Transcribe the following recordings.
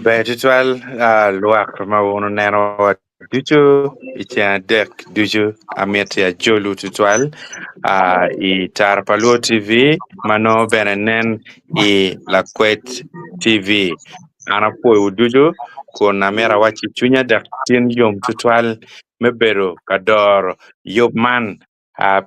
Bertual luak ma wono neno duju itia dek duju ametia jolu tutual i tarpalo TV mano benenen i lakwet TV ana po duju ko na mera wachi chunya dak tin yom tutual mebero kador yobman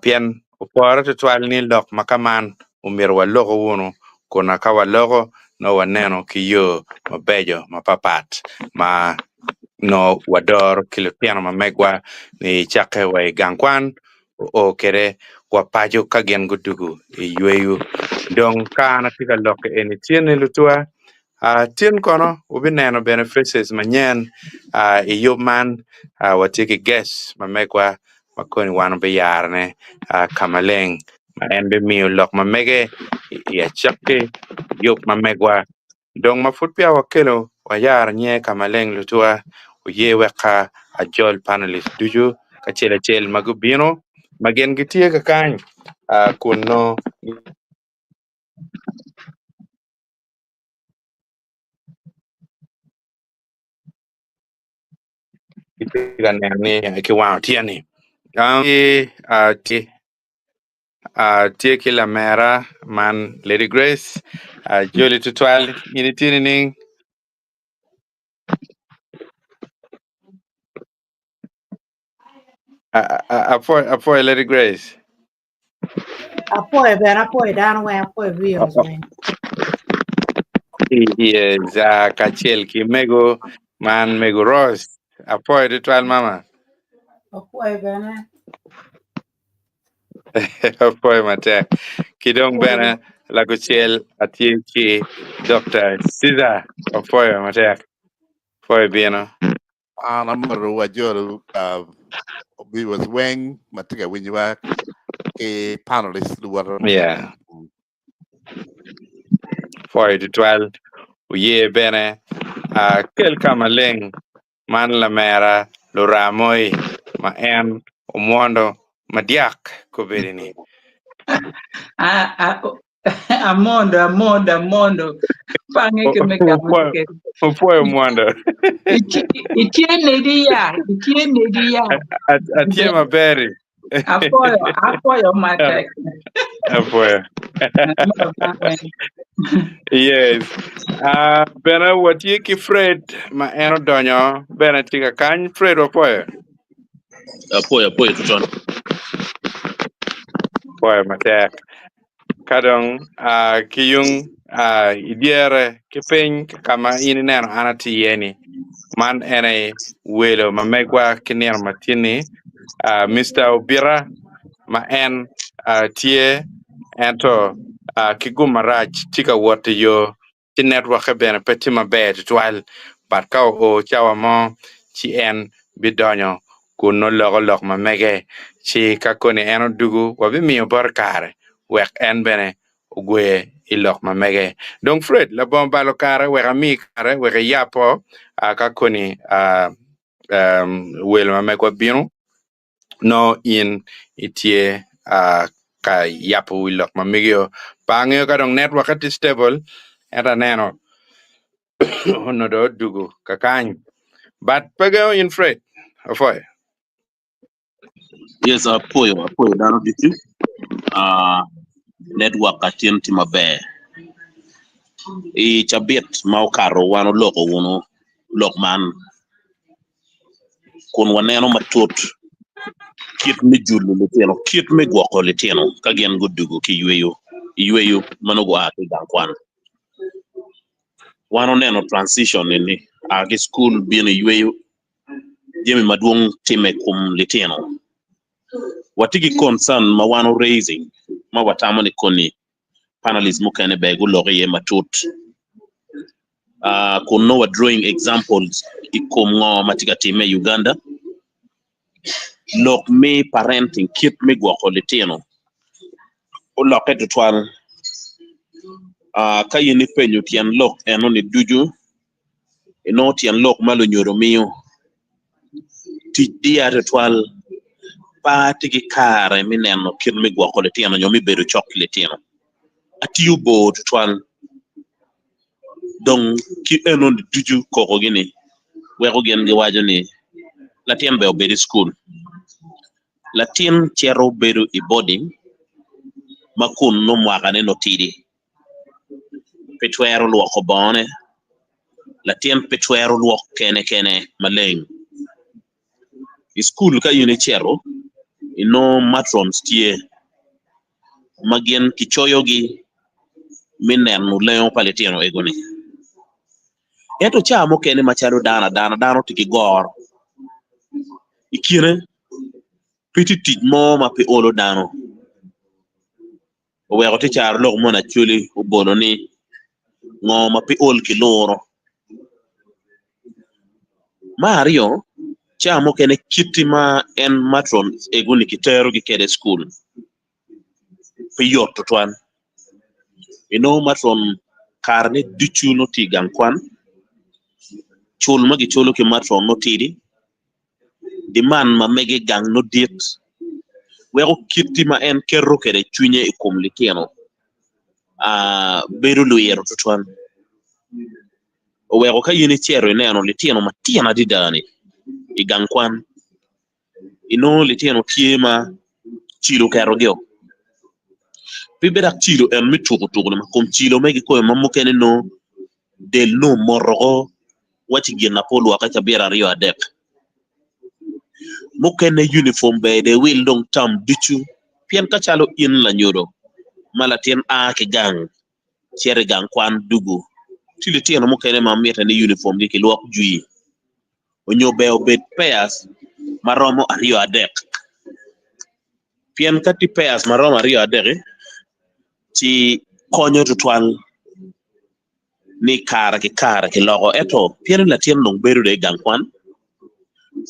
pien uporo tutual ni lok makaman umirwa logo wono kona kawa logo no waneno kiyo mabejo mapapat ma no wador kilo piano mamegwa ni chake wa gangkwan o kere wa pajo kagen gudugu yweyu dong kana tika loke eni tiene lutua tien kono ubineno benefices manyen man watiki guess mamegwa makoni wano biyarne kamaleng ma enbe miyo lok mamege ya chake yop mamegwa dong mafut pia wakelo wayar nye kamaleng lutua uye weka ajol panelist duju kachela chel magubino magen gitie kakany kuno ni kiwao tiani tie kila mera man Lady Grace joli tutual ini tini ning apoy Lady Grace apoy down where apoy viewers man. Iya kachel ki mego man mego Rose apoy tutual mama Apoy bena apoy mate kidong bena la kuchel atie ki Dr. Siza apoy mate apoy bieno number wajol we was wing matiga winjwa a panelist luar yeah apoy tutual uye bene kel kamaleng man la mera lo ramoi ma en omondo madiak ko berini Amondo pange ke meka Upoy omondo itiene dia atie maberi apoyo mate apoy yes bena watie ki Fred ma en donyo bena tika kany Fred apoy tuton apoy matek kadong kiyung idiere kipeny kama ini neno anati yeni man ene welo mamegwa kinero matini Mr. Obira ma en tie ento kiguma raj tika wote yo ti network bene peti maber twal barka o chawa mo chi en bidonyo kuno lok mamege chi kakoni eno dugu wabi miyo barkare wek en bene ugwe ilok mamege donc Fred la bombalo kare wek ami kare wek yapo kakoni wel mamegwa bino no in itie ka yapo wilok mamigyo pangyo kadong network at stable eta neno no do dugu kakany but pagao in Fred afoy yes apoyo dano ditu network atien ti maber chabet ma okaro wano loko wono lok man kun waneno matut kit mi jullu leteno kit mi gwoko leteno kagen godugo ki yweyo manogo ake gankwan wano neno transition ni ake school bien yweyo jemi maduong time kum leteno watigi concern ma wano raising ma watamo ni koni panelists mukene begu loge ye matut kuno wa drawing examples ikom ngo matiga time Uganda lok me parenting kit me gwako litino o loke tutwal ka yini penyo tian lok eno ni duju eno tian lok malo nyoro miyo ti dia tutwal pa tigi kare mineno kit me gwako litino nyomi bedo chocolate tino atiyo bo tutwal donc ki eno ni duju koko gini weko gen ge wajo ni latien be obedi school latien chero bedo I boarding makun no mwakane no tidi petwero luoko bone latien petwero luok kene maleng school ka yuni chero ino matrons tie magien kichoyogi minenu leon paletino egoni eto chamo kene machalo dano tiki gor ikire petit mo ma pe olo dano o wego ti char lok mona chuli o bono ni ngo ma pe ol kiloro Mario chamo kene kitima en matron eguni kitero gi kede school pe yotto twan matron karne duchu no tigan kwan chul magi chulo ki matron no tidi di man ma mege gang no dit wego kitima en kerro kede chunye ikum litino beru luyero tutwan o wego ka yini chero neno litino matina di dani igang kwan litino kiema chilo kero gyo pibedak chilo en mi tugu ma kom chilo megi ko mamukene no del no morgo wati gina polo wakati bira rio adek mukene uniform be de will long term dichu pien ka chalo in la nyodo malatien ke gang chere gang kwan dugu tili tieno mukene mameta ni uniform di kilwak juyi onyobe obed pairs maromo ario adek pien kati pairs maromo ario adek ti konyo tutwal ni kara ki logo eto pien latien long beru de gang kwan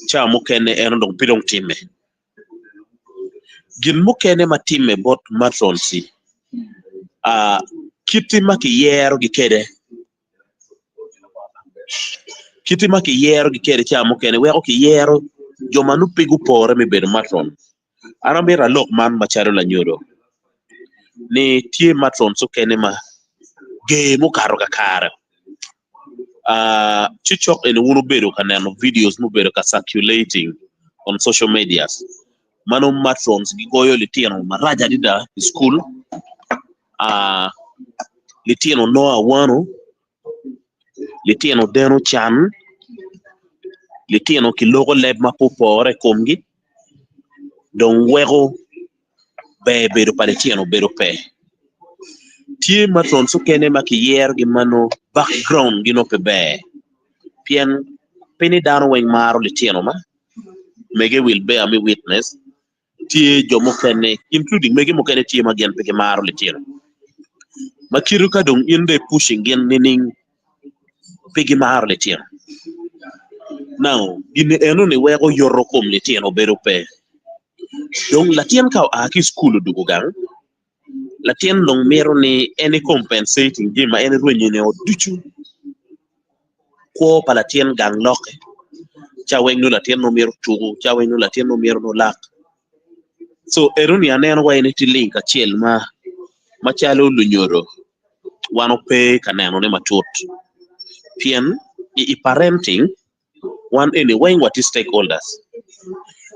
cha mukene eno dong pidong time gin mukene matime bot matronsi kitima ki yero gi kede cha mukene weko ki yero joma nu pigu pore mi bedo matron arambira lok man macharo la nyodo ni tie matron so kene ma ge mu karo ka kare chichok en wunu bedo kaneno videos mu bedo ka circulating on social medias mano matrons gigoyo litino maraja dida school litino no awano litino deno chan litino ki logo leb ma popore komgi don wego be bedo paletino bedo pe tie matron so kene ma ki yer gi mano background gi no pe be pien peni dano weng maro litino ma mege will bear me witness tie jomo kene including mege mo kene tie magen pe maro litino makiru ka dong inde pushing gen nining pe maro litino now in eno ni wego yorro kom litino bedo pe donc latien ka aki school dugo gang latien long mero ni any compensating gima any runyene o duchu ko palatien gang loke cha wengno latien no mero tugu cha wengno latien no mero no lak so eruni aneno wa ni link achiel ma chalo lunyoro wano pe kaneno ne matut pien I parenting one anyway what is stakeholders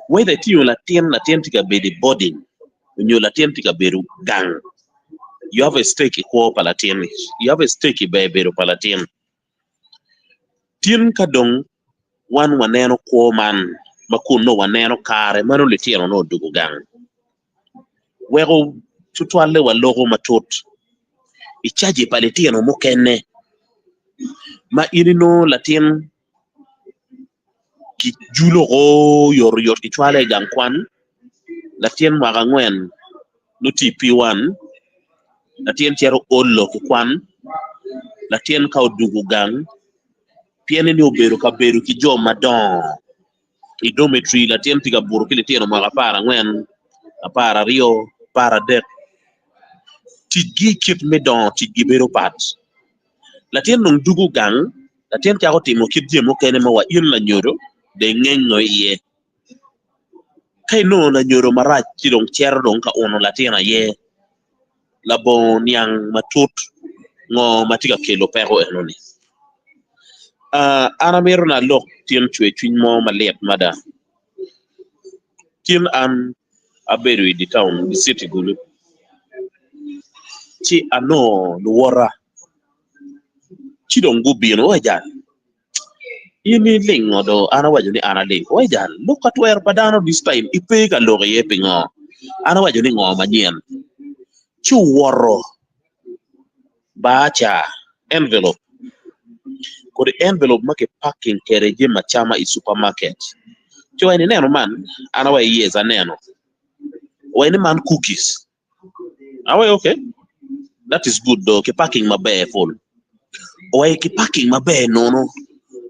whether tiyo latien tika bedi boarding nyo latien tika beru gang you have a stake ko palatien you have a stake be beru palatien tien kadong wan waneno ko man makuno waneno kare mano litien no dugu gang wego tutwale wa logo matut ichaji paletien mo kenne ma irino latien ki julo yor ki twale gang kwan latien maga ngwen no TP1 latien chero ollo ki kwan latien ka odugu gang piene ni oberu ka beru ki jo madon idometry latien tiga buru ki latien maga para ngwen para rio para dek tigi kit medon tigi beru pat latien nung dugu gang latien ka timo kit jemo kene ma wa in la nyoro de ngeng no ye kay no la nyoro marach ti dong cher dong ka ono latien ye la bon yang matut ngo matiga kelo pero enoni ana mero na lok tien chwe chwin mo maliet mada tien an aberu di town di city gulu ti ano luora ti dong gubi no wajan ini lingo do ana wajuni ana ling wajan look at where padano this time ipe ka loge ye pingo ana wajuni ngo manyen chu woro bacha envelope ko the envelope make packing kereje machama i supermarket cho wani neno man ana wa yeza neno wani man cookies awe okay that is good though ke packing mabe full wai ke packing mabe no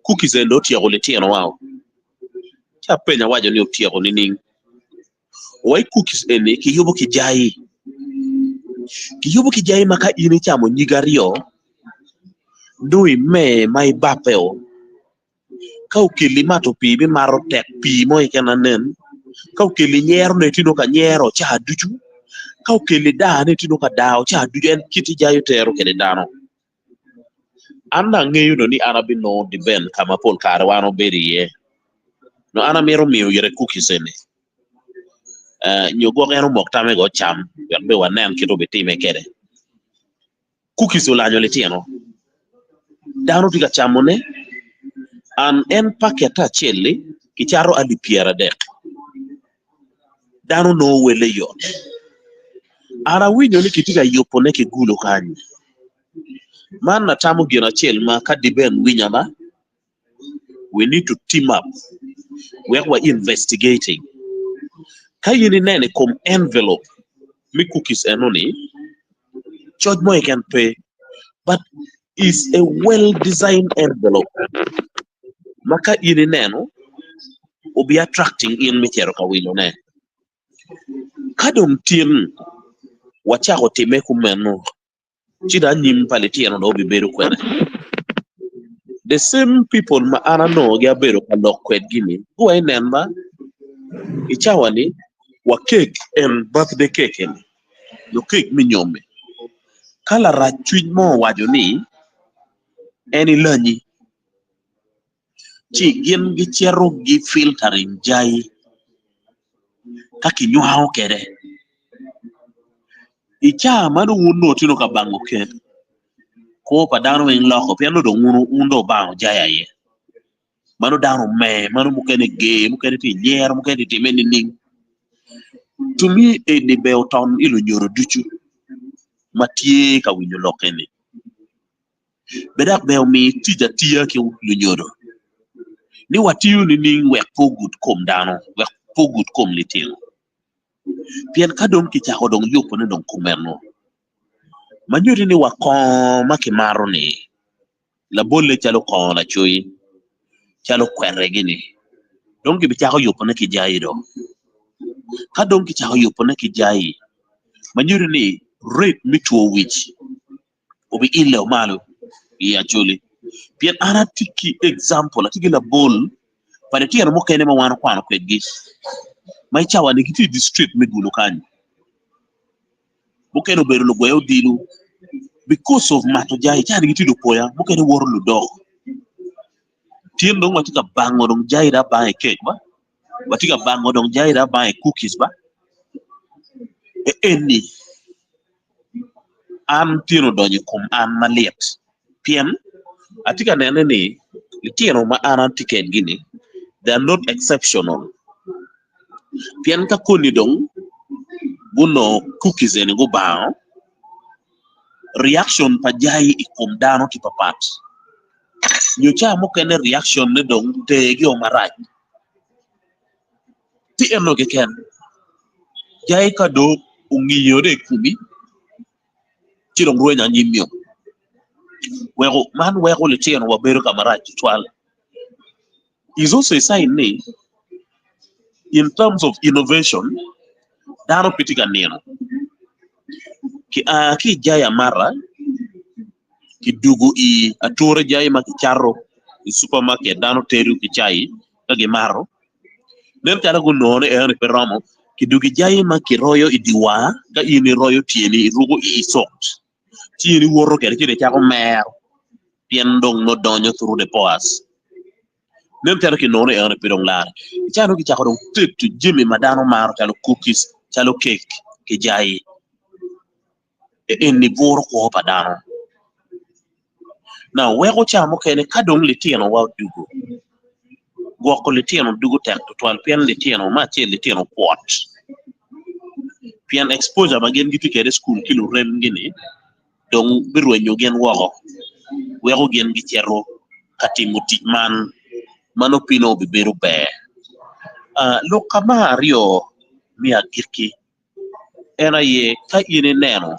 cookies endo tiago le tiano wow cha penya wajo ni tiago ni ning wai cookies ene ki yobo ki jayi maka ini chamo nyigario dui me mai bapeo kau kili mato pi bi maro tek pi mo ikena nen kau kili nyer ne tino ka nyero cha duju kau kili da ne tino ka dao cha duju en kiti jayu tero kede dano anda ngeyu no ni arabi no di ben kama pol karawano beri ye no ana mero miyo yere cookies ene nyogo ngero moktame go cham be wanen kito betime kede cookies olanyo le tieno dano tiga chamone an en packet achele kicharo alipiera dek dano no wele yot ara winyo ni kitiga yopone ke gulo kanyi man na tamu gina chel ma kadiben winyama we need to team up we're investigating kayini nene kom envelope mi cookies enoni charge more can pay but is a well-designed envelope maka ini neno will be attracting in mitero ka wilo ne kadom tin wacha ko time kumeno chida nyim paletiano no biberu kwene the same people ma ana no ga beru ka lokwet gini go enema ichawani wa cake and birthday cake en yo cake minyome kala rachwin mo wajoni eni lanyi chi gin gi chero gi filtering jai kaki nyuhao kere icha manu uno tino ka bango ken ko pa dano en loko piano do undo bango jaya ye manu dano me manu mukene ge mukene ti nyer mukene ti meni ning to me e ni beoton ilo nyoro duchu matie ka winyo lokene bedak beo mi tija tia ki lu nyoro ni watiyu ni ning wek po good kom dano wek po good kom litil pien kadom ki chako dong yopo ne dong kumerno manyuri ni wakon makimaro ni la bolle chalo kon la chui chalo kwerre gini dong ki bichako yopo ne ki jayi do kadom ki chako yopo ne ki jayi manyuri ni rate michuo wich obi ile o malo ya chuli pien ana tiki example atiki la bol pare tier mo kene ma wana kwano kwegi mai chawa ni kiti district megulu kanyi bukeno beru lo goyo dilu because of mato jai chani kiti do poya bukeno woro lu dog tien dong watika bango dong jai da ba cake ba watika bango dong jai da ba cookies ba eni am tieno donye kum an maliet pien atika nene ni tieno ma anan ticket gini they are not exceptional pien ka koni dong buno cookies eni go bao reaction pa jai ikum dano ki papat nyocha mo kene reaction ne dong te gi o maraj ti eno ke ken jai ka do ungiyore kumi chirong ruwe na nyimyo wego man wego le tieno wa beru kamara twal is also a sign in terms of innovation daro pitika neno ki jaya mara ki dugu i atore jaya makicharo i supermarket dano teru ki chai kage maro nen kala gunone e peramo ki dugi jaya makiroyo idiwa ka ini royo tieni rugo i sort tieni woro kere kire chako mer piendong no donyo through the pores nen kala ki none e perong lar chano ki chako dong tek to jimmy madano maro chalo cookies chalo cake ki jaya ni boro ko padano na wego chamo kene kadong litieno wa dugo gwoko litieno dugo tek to twal pien litieno ma che litieno pot pien exposure magen giti kere school kilo rem gini dong birwenyo gen wego gen gichero katimuti mano pino biberu be lo kamario mia girki era ye ka ine neno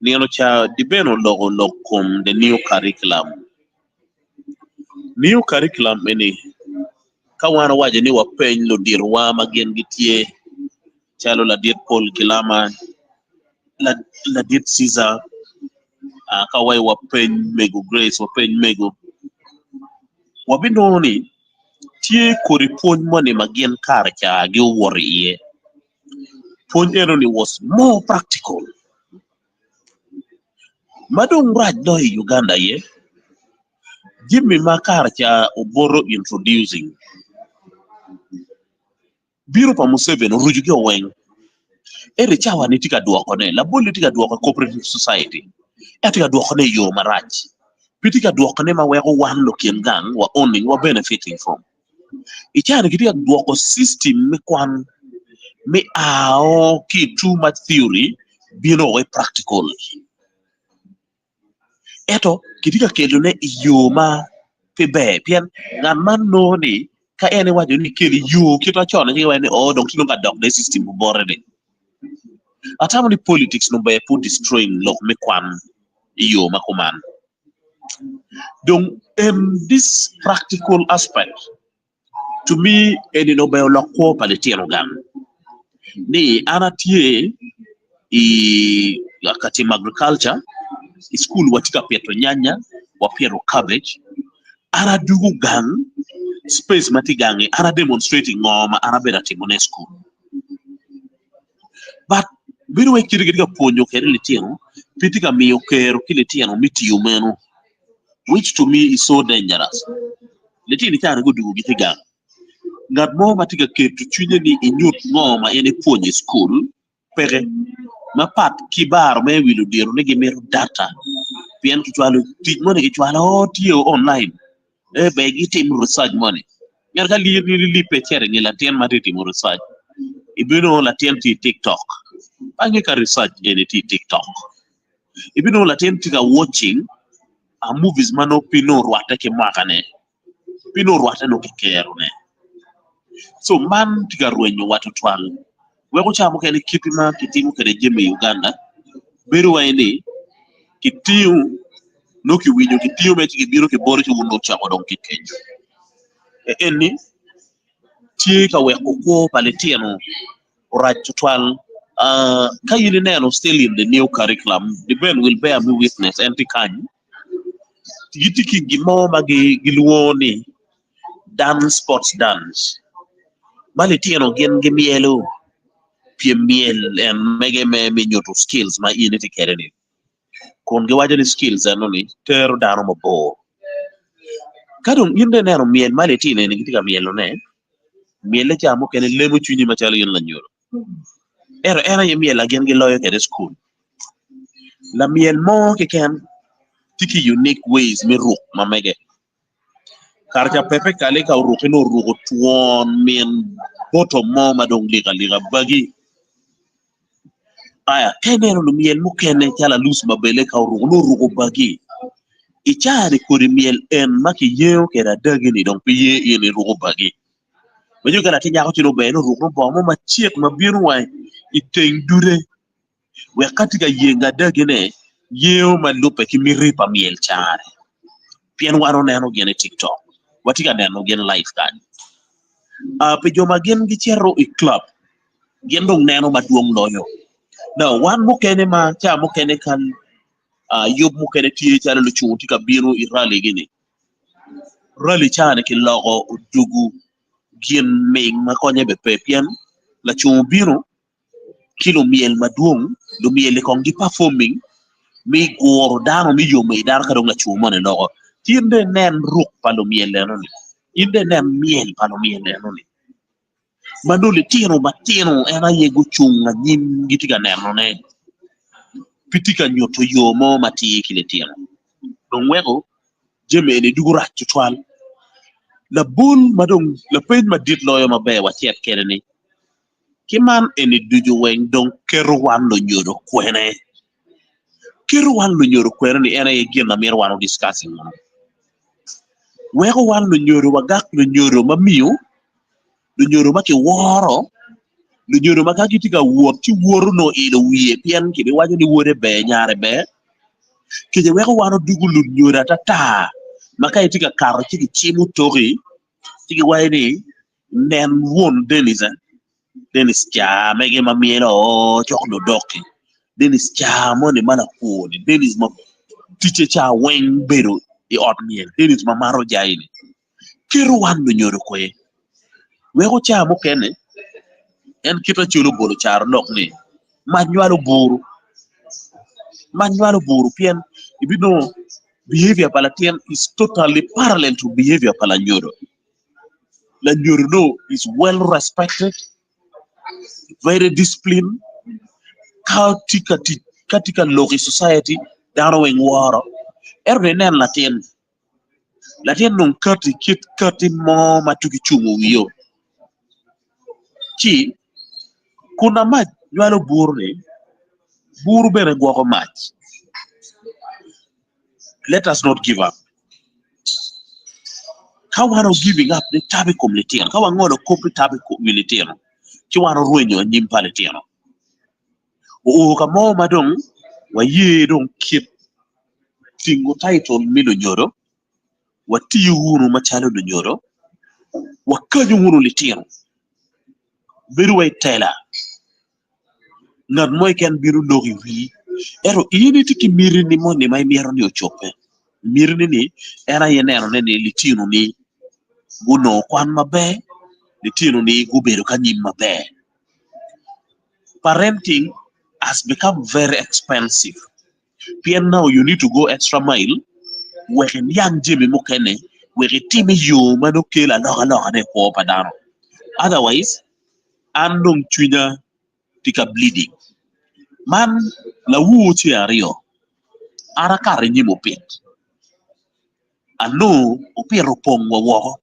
Nino cha dibeno logo lokum the new curriculum. New curriculum meni kawana waje ni wapen lo dirwa magen gitie chalo la dir Paul Kilama la dir Caesar kawai wapen mego Grace wapen mego wabindo ni tie koripon money magen karcha gi worry pon eroni was more practical. Madong Raj do Uganda ye Jimmy Makarcha Oboro introducing Biro pa Museveni Rujugio Weng Eri chawa ni tika duokone la boli tika duoko cooperative society tika duokone yo Maraj pitika duokone ma wego wan lokin gang wa owning wa benefiting from ichani kitika duoko system me kwan me ki too much theory bino we practical eto kitika kelune yoma pebe pian ngan man no ni ka ene wajo ni keli yo kita chona ni wene donc tino ka dog the system bore de atamu ni politics no be put destroying lok me kwan yoma kuman donc this practical aspect to me ene no be lokko paletiano gan ni anatie akati agriculture school watika Pietro nyanya wa Piero cabbage ara dugu gang space matigangi ara demonstrating ngoma ara bera timone school but biru we kiriga ponyo kere litieno pitika miyo kero kilitieno mitiyo meno which to me is so dangerous litini kana go dugu gitigang ngat mo matiga ketu chunye ni inyut ngoma ene ponye school pere mapat kibar me wilu diru negi meru data pian kichwalo tij money kichwalo tiyo online be gitim research money yar ka li pechere ni latien mati tim research ibino latien ti TikTok bangi ka research ene ti TikTok ibino latien ti ka watching a movies mano pino rwata ke makane pino rwata no kekero ne so man ti ka rwenyo watu twal weko chamo kene kipima kitimu kene jeme Uganda beru waini kitiu no ki winyo kitiu mechi kibiro ki bori ki wundo chamo don kikenyo eni tie ka weko ko paletiano right twal kayini neno still in the new curriculum the ben will bear me witness enti kanyi tigitiki gimo magi giluoni dance sports dance maletiano gen gemielo miel and mege me nyoto skills ma initi kereni kon ge wajani skills anoni tero dano mabo kadon yinde nero miel maleti ne ni gitika mielo ne miel cha mo kene lemo chunyi ma chalo yen la nyoro era ye miel agen ge loyo kede school la miel mo ke ken tiki unique ways me ru ma mege karja pepe kale ka ru keno ru tuon men boto mo madong liga bagi aya kenero no miel mukene chala lus mabele ka rugo bagi ichari kuri miel en maki yeo kera dagini donc piye ene rugo bagi Majo kana ti nyako tino be no rukno bo mo ma chiek ma biro wa iteng dure we katika yenga dagene yeo malupe ki miripa miel chare pien waro neno gene TikTok watika neno gene live kan pe joma gen gi chero i club gen dong neno maduong loyo now wan mo kene ma cha mo kene kan yob mo kene tie chare lu chuti ka biro i rally gene rally chane ki logo dugu gen meng ma konye be pepien la chu biro kilo miel maduong do miel ko ngi performing mi goro dano mi yo mi dar ka dong la chu mo ne logo tinde nen ruk palo miel no ni inde nen miel palo miel no ni mandoli tino batino era yego chunga nyim gitiga neno ne pitika nyoto yo mo mati kile tino don wego jeme ne dugura tutwal la bul madong la page madit loyo mabe wa tiet kene ni kiman eni duju weng don keru wan lo nyodo kwene keru wan lo nyodo kwene ni era ye gina mer wano discussing wego wan lo nyodo wagak lo nyodo mamiyo lo nyodo maki woro lu nyoro maka kitika wuot ti woru no ilo wiye pien ki be wajo ni wore be nyaare be ki je weko wano dugu lu nyora tata maka itika karo ti chimu tori ti waye ni nen won Dennis cha mege mamielo choklo doki Dennis cha mo ni mana ko ni Dennis ma tiche cha weng bero i ot miel Dennis ma maro jaini kiru wan lu nyoro ko e weko cha mo kene en kita chulo bolo char lok ni manualo buru pien ibino behavior palatien is totally parallel to behavior palanyoro la nyoro no is well respected very disciplined katika loki society dano wen waro nen latien non kati mo matuki chungu wiyo chi kuna mach nywalo buru bere gwoko mach let us not give up kawano giving up the tabi community kawangono kopi tabi community ki wano ruenyo nyim paletiano o kamo madong waye dong kit tingo title milo nyoro wati huru machalo do nyoro wakanyo huru litiano beru way tela ngad moy ken biru dogi wi ero ini tiki mirini mo ni may miero ni ochope mirini ni era yenero ne ni litino ni guno kwan mabe litino ni guberu kanyim mabe parenting has become very expensive pien now you need to go extra mile when young jimmy mokene where timi yo manokela loga ne ko padano otherwise andong twinya tika bleeding man la wuti ario ara kare nyimo pet ano opero pongwa wo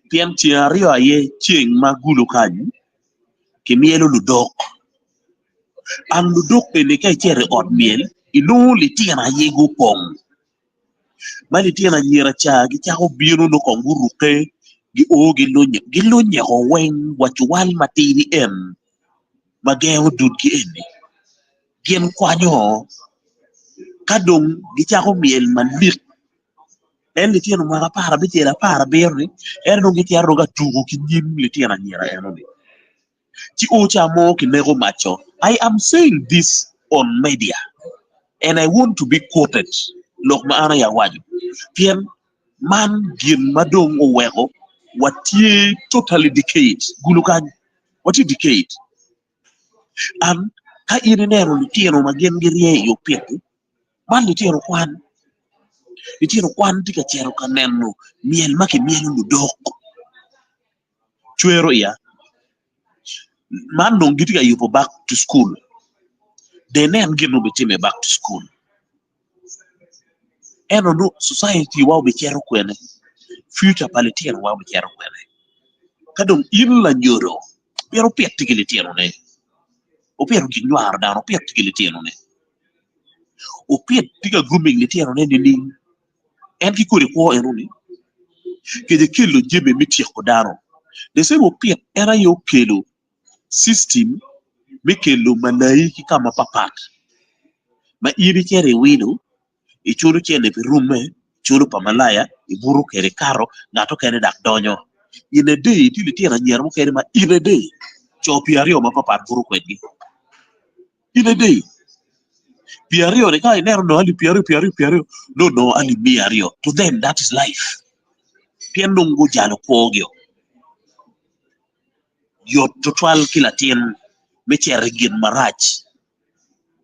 pien ti ario aye chieng magulu kanyu kemielo ludok an ludok pele kai chere od miel ino litiana yego pong mali tiana nyira cha gi chako biro no konguruke gi oge lonye ho wen wachuwal matiri em mageo dudki eni gen kwanyo kadong gi chako miel malit en litiana mara para bitera para berni en no giti arroga tugo ki nyim litiana nyira eno ni ti ocha mo ki nego macho I am saying this on media and I want to be quoted lok maana ya waju pien man gin madong owego watie totally decayed gulukan wati decayed and ka irinero litiano magen girie yo pepu man litiano kwan tika chero kaneno miel make miel ludok chwero ya man non gitika yupo back to school they nem gino bitime back to school eno no society wa be chero kwene future palitian wa be chero kwene kadong illa nyoro pero piatigilitiano ne o pero ginwar da no piatigilitiano ne o piet tiga grooming litiano ne ni en ki kore ko eno ni ke de kello jebe miti ko daro de se mo pia era yo kelo system me kelo manai ki kama papat ma iri kere wino e churu chene pe rume churu pamalaya e buru kere karo ngato kere dak donyo in a day ti liti na nyer mo kere ma in a day cho piario ma papat buru kwetgi in a day piario ne kai nero no ali piario no ali miario to them that is life piendo ngo jalo pogyo yo total kila tien me chere gin marach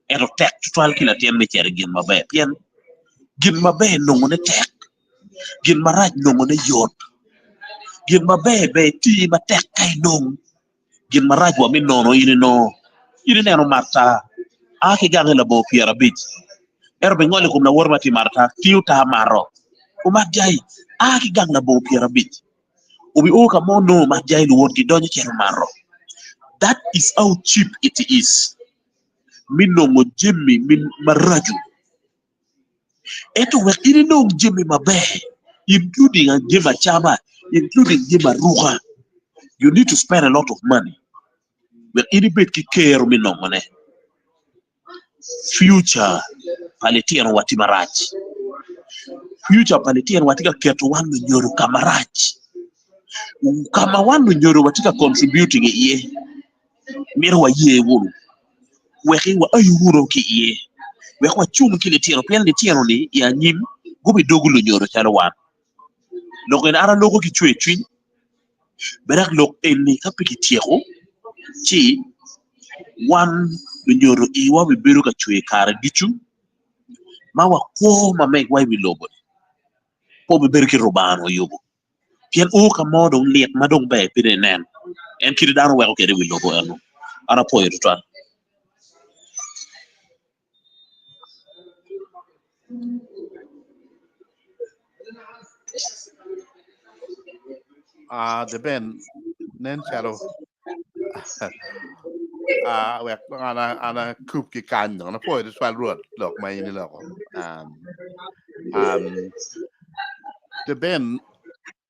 ero tek total kila tien me chere gin mabe pien gin mabe no ne tek gin marach no ne yot gin mabe be ti ma tek kai no gin marach wa mi no ine no marta aki gange la bo piera bich erbe ngole kum na wormati marta tiuta maro o majai aki gang la bo piera bich obi o ka mo no majai lu wonti donyo chero maro. That is how cheap it is. Min no mo jimmy min maraju. Eto wek ini no jimmy mabe, including a jima chama, including jima ruha. You need to spend a lot of money. Wek ini bet ki care min no mone. Future palitian wati maraj. Future palitian watika keto wanu nyoru kamaraj. Kama wanu nyoru watika contributing ye. Mira wa ye wulu. Weki wa ayu wuro ki ye. Weki wa chung ki le tiano. Pian le tiano ni ya nyim. Gubi dogu lo nyoro chalo wan. Loko en ara logo ki chwe chwin. Berak lok eni kapi ki tiako. Chi. Wan lo nyoro iwa bibiru ka chwe kare dichu. Ma wa ko ma meg wa iwi logo. Po bibiru ki robano yobo. Pian o ka modong liet madong bay pide nen. En kiri dano weko kere wi logo ano. Ana po yoto twan. The Ben nen chalo wek ana kup ki kan no na po yoto twan ruot lok mai ni loko the Ben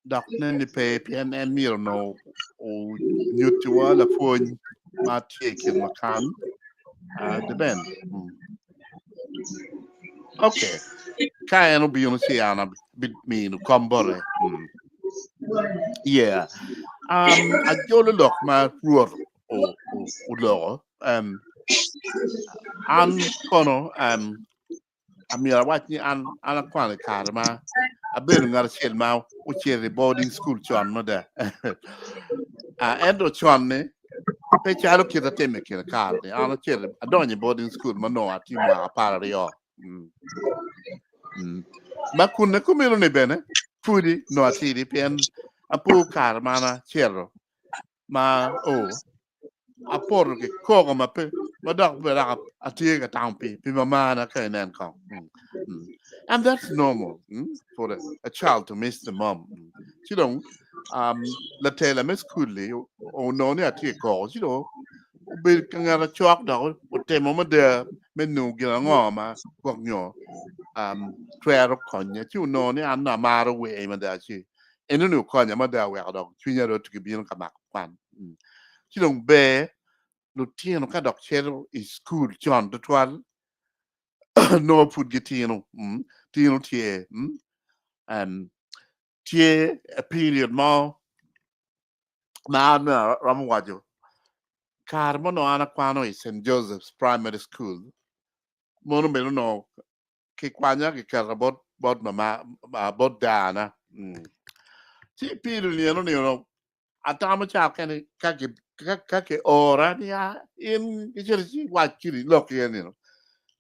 dok nen ni pe pien en miro no o nyutua la pon ma tiekin makan the Ben okay kaya no bi si ana bit mi no kombore yeah a jolo lok ma ruot o lo an kono amira watni an kwan karma a ber ngar chel ma o chere boarding school chon no da endo chon ne pe chalo kita teme kira karde an chere adonye boarding school ma no ati ma para rio ma kunne kumelo ne bene fudi no ati di pen apu karma na chero ma apor ke ko ma pe ma dak bera ati ga tampi pi mama na kanen ko and that's normal for a child to miss the mom you know la tela miss kudli o no ne ati ko you know be kanga chok da o te mo de menu gila ngoma ko nyo twero konya you know ne an na maro we ma da chi enu no konya ma da we da twinya ro to bi no ka kwan you know be no tieno ka dok chero is school John the 12 no put getino tino tie tie a period mo na ramwajo karmo no ana kwano is St. Joseph's Primary School mono belo no ke kwanya ke karabot bot mama bot dana ti period ni no atama cha kan kake ora dia in kichiri wakiri loki ni no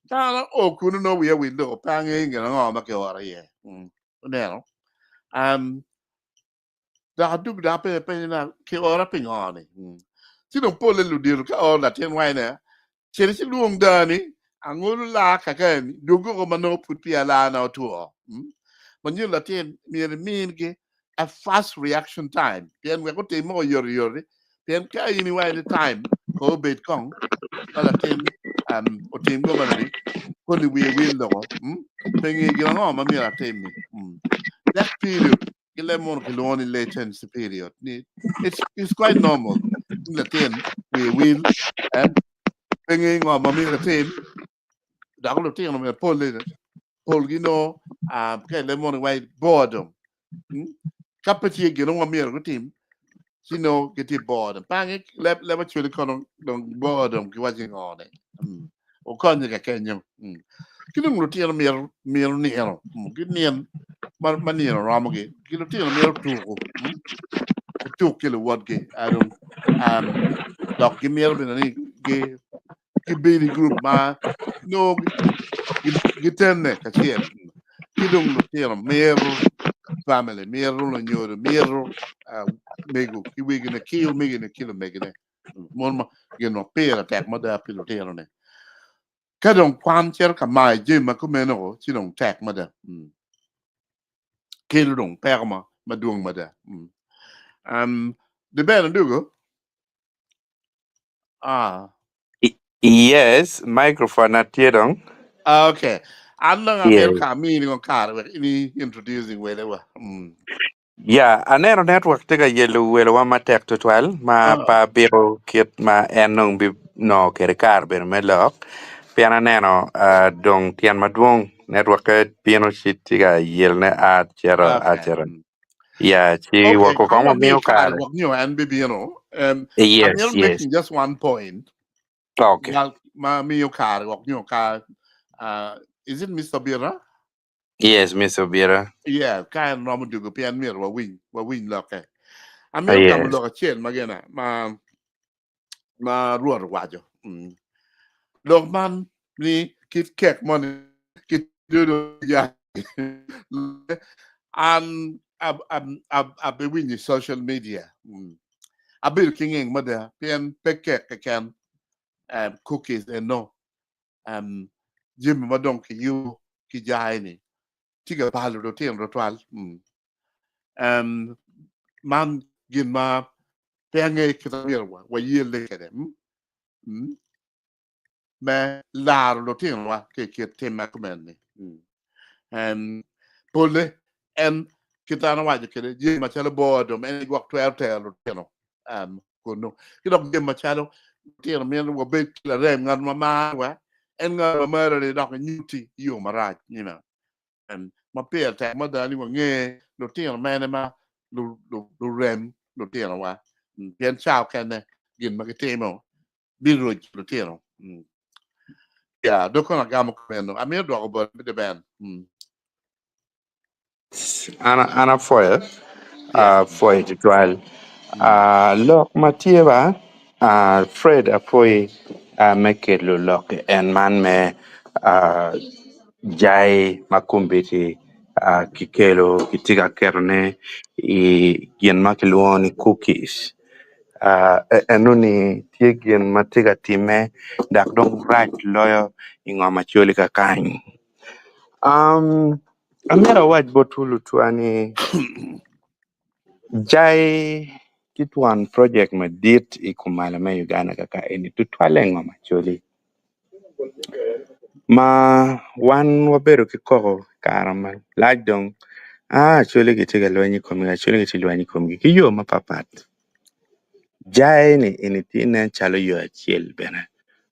ta o kunu no we lo pange ngana ngoma ke ora ye no da du da pe na ke ora pe ngani ti no pole lu dir ka ora ten wai ne chiri si luong da ni angulu la ka kan du go ma no put pi ala na to when you let in mean ke a fast reaction time then we go te mo yor then ka ini wai the time ko bet kong ala ten o team go man ko ni we win do pengi gila no ma mi la team that period lemon kilon in latency period. It's quite normal. Latin we will and bringing on mami latin. Dako latin on me Paul ke lemon white boredom. Kapati gino mami latin. Sino get it boredom. Bang let what you call boredom watching on it. O kon ka kenyo. Kilung latin mir ni ero. Ginian man ni ramogi. Kilung mir tuko. Two kilowatt ge I don't doc give me a bit of baby group ma no gitenne ka chen kidung lo tero mero family mero lo nyoro mero mego ki wigi na kill megi na kilo megi ne mon ma geno pera tek ma da pilo tero ne kadong kwan cher ka mai je ma ko meno chinong tek ma da kilo per ma duong ma da the ben dugo Yes, microphone at Tiedong. Okay. I'm not Yeah. America meaning on car. Any introducing whatever. Yeah, anero network tiga yelu welo wa matek to 12 ma pa biro kit ma enong bi no kere kar ber melok piana neno dong tian madwong network piano shit tiga yelne a chero a Okay. chero. Yeah, chi Okay. wako I kamo want me mio car kar. work new and baby, I'm Yes, just yes. making just one point. Okay. Well, my me car work new car. Is it Mr. Bira? Yes, Miss Obira. Yeah, kind normal do go pian mir wa win lock. I'm here come Yes. look at chain magana ma ruột wajo. Look man ni kit cake money kit do ya. And I've been with social media. I've been king mother pen peke can cookies and no Jim madon ki you ki jai tiga palo do tien rotwal man gin ma penge kitamir wa yele kede me lar do tien wa ke tema komen pole en kitana waje kede Jim ma chalo bodo men gwak 12 telo teno kuno kidok Jim ma chalo tien men wo be la rem ngan ma wa en ngan ma re dok nyuti yo maraj ma pe ta ma da ni wa nge lo tien men ma lo rem lo tien wa pen chao kan ne gin ma ke temo bi ro lo tien ya do ko na gam ko men a me do ko bo de ben Ana foil. yeah Foil to 12. Look, Matieva, Fred Apoy, make it look and man me, Jai Makumbiti, Kikelo, Kitiga Kerne, Yen Makiluoni cookies. Enuni Tigian Matiga Time, that don't right lawyer in Amachulika kind. I'm not a white bottle to any. Jai kitwan project ma dit ikumala ma Uganda kaka eni tutwalengo macholi ma wan wabero kikoko karama lajdong choli gitiga lwanyi komi choli gitiga lwanyi komi kiyo mapapat jai ni eni tine chalo yo achiel bena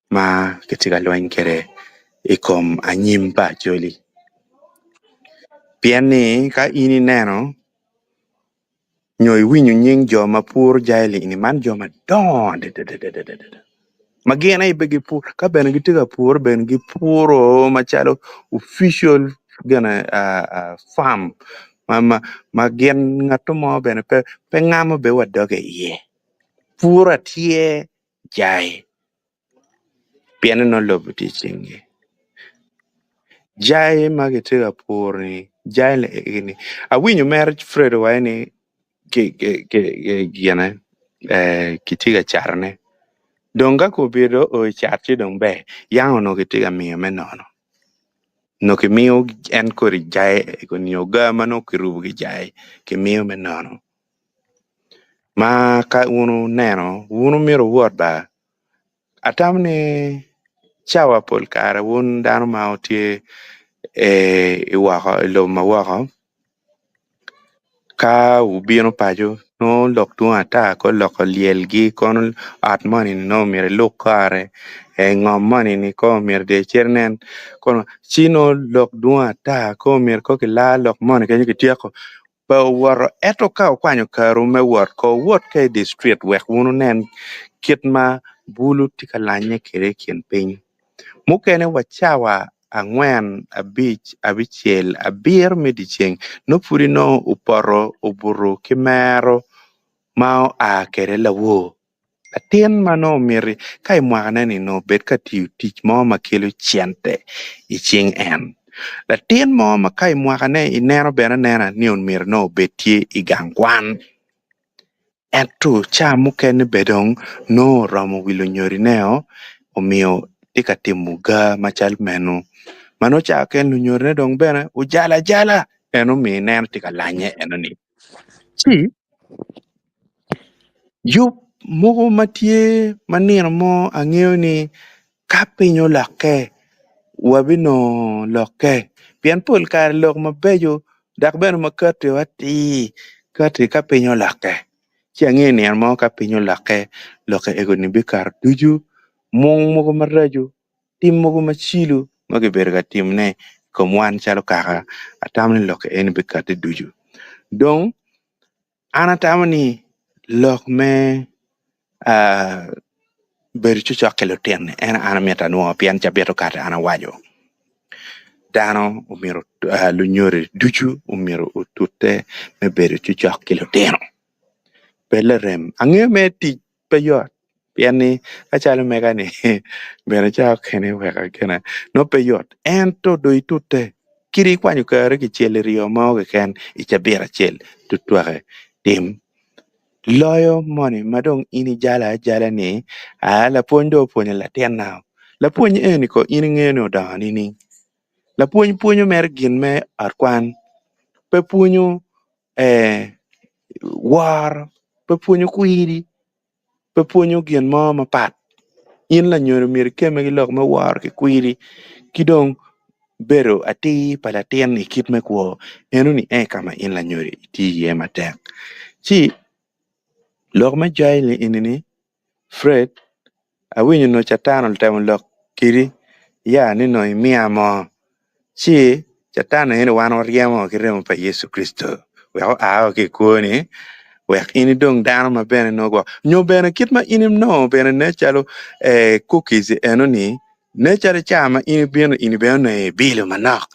ma gitiga lwanyi kere ikom anyim pa choli piani ka ini neno nyoy winyu nying joma pur jaili ini man joma don magena ibegi pur ka ben gitiga pur ben gi puro machalo official gana farm magen ngato mo ben pe ngamo be wadoge ye pura tie jai piano no lobuti chingi jai magitiga pur ni jai le ini awinyu mer Fred waini ke gana kitiga charne donga ko biro o charti dong be yang no kitiga miyo menono no ke miyo en kori jai ko ni ogama no kirubu gi jai ke miyo menono ma ka unu neno unu miro wot ba atamne chawa pol kara wun dano ma otie iwako lo ma wako ka ubino pajo no lok tu ata ko lok liel gi kon at money no mere lokare e ngom money ni ko mere de chernen kono chino lok du ata ko mere ko la lok money ke ki tieko pa waro eto ka kwanyo karu me wor ko wot ke di street wek wunu nen kit ma bulu tika lanye kere kien piny mukene wachawa ang'wen abich abichiel abir midiceng no puri no uporo uburu kimero ma a kere lawo atin mano miri kai mwakane ni no bet ka tiyo tich mo makelo chiente iching en latin mo ma kai mwakane ineno bena nena ni un mir no betie igangwan ento cha mukene bedong no romo wilo nyori neo omiyo tika timuga machal menu mano cha ken lunyore dong bena ujala jala eno mi nen tika lanye eno ni chi yup mogo matie manino mo ang'eyo ni ka piny olake wabino loke pien pol kar lok mabejo dak beno makate wati kate ka piny olake chi ang'eyo ni en mo ka piny olake loke ego ni bi kar duju mong mogo marajo tim mogo machilu magibedo ka timne komwan chalo kaka atamni loke en bi kate duju dong an atamni lok me bedo chucho kelo tiene en an mieta nuo pien chabeto kate an awajo dano umiro lunyore duju umiro utute me bedo chucho kelo tieno pele rem ang'eyo me tich peyot pien ni achalo mega ni bene chao kene weka kena no peyot en to do itute kiri kwanyo kare ki chiel riyo ma oge ken ichabira chiel tutwake tim loyo moni madong ini jala jala ni la puonj do puonyo la tien now la puonj eni ko ini ng'eyo ni odongo ni la puonyo mer gin me arkwan pe puonyo war pe puonyo kwiri pe puonyo gin mo mapat in la nyoro mir keme gi lok me war ki kwiri kidong bero ati pala tien ni kit me kwo eno ni kama in la nyoro iti ye matek chi lok me jaili inini Fred awinyo no chatano temo lok kiri ya ni no imia mo chi chatano ene wan oriemo kiremo pa Yesu Kristo weko ki kuoni wek ini dong dano ma bene no go nyo bene kit ma inim no bene ne chalo cookies eno ni ne chalo chama ini bene no bilo manok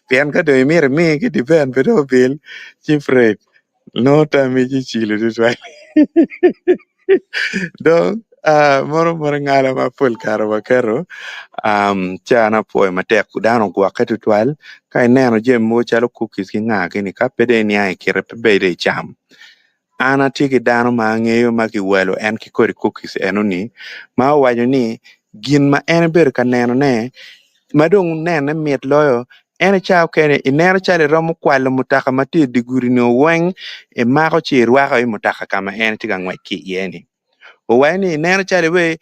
pien ka do imire mi ki di ben bedo bil chi Fred no tami chi chilo tutwa dong moro ngala ma pol karo wakero chana poe matek dano gwa ketu twal kai neno jem mo chalo cookies ki ng'agi ni ka pede ni ai kire pe bede cham ana tiki dano ma ng'eyo ma ki welo en ki kori cookies eno ni ma wajo ni gin ma en ber ka neno ne madong nene miet loyo en chao kene inero chale romo kwalo mutaka mati diguri no weng mako chi rwako i mutaka kama en tiga ng'wek ki yeni Owaini neno chale we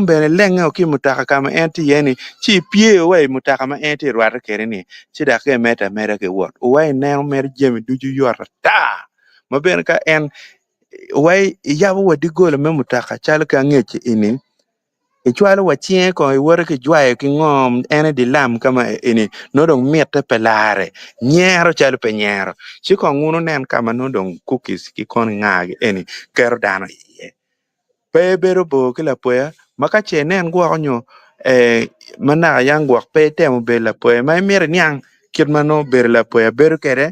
bene lenge oki mutaka kama enti yeni chi pie we mutaka ma enti rwata kere ni chi da ke meta ke wot owai neno mer jemi duju yora ta ma bene ka en owai yabo wadi golo me mutaka chale ka ng'eche ini ichwalo wachie ko iwore ki jwaye ki ng'om ene di lam kama ini nodong miete pelare nyero chale pe nyero chi ko ng'uno nen kama nodong cookies ki kon ng'agi ini kero dano pe bero bo kila poya maka che nen gwa nyo mana yang gwa pe temo be la poya mai mere nyang kit mano ber la poya ber kere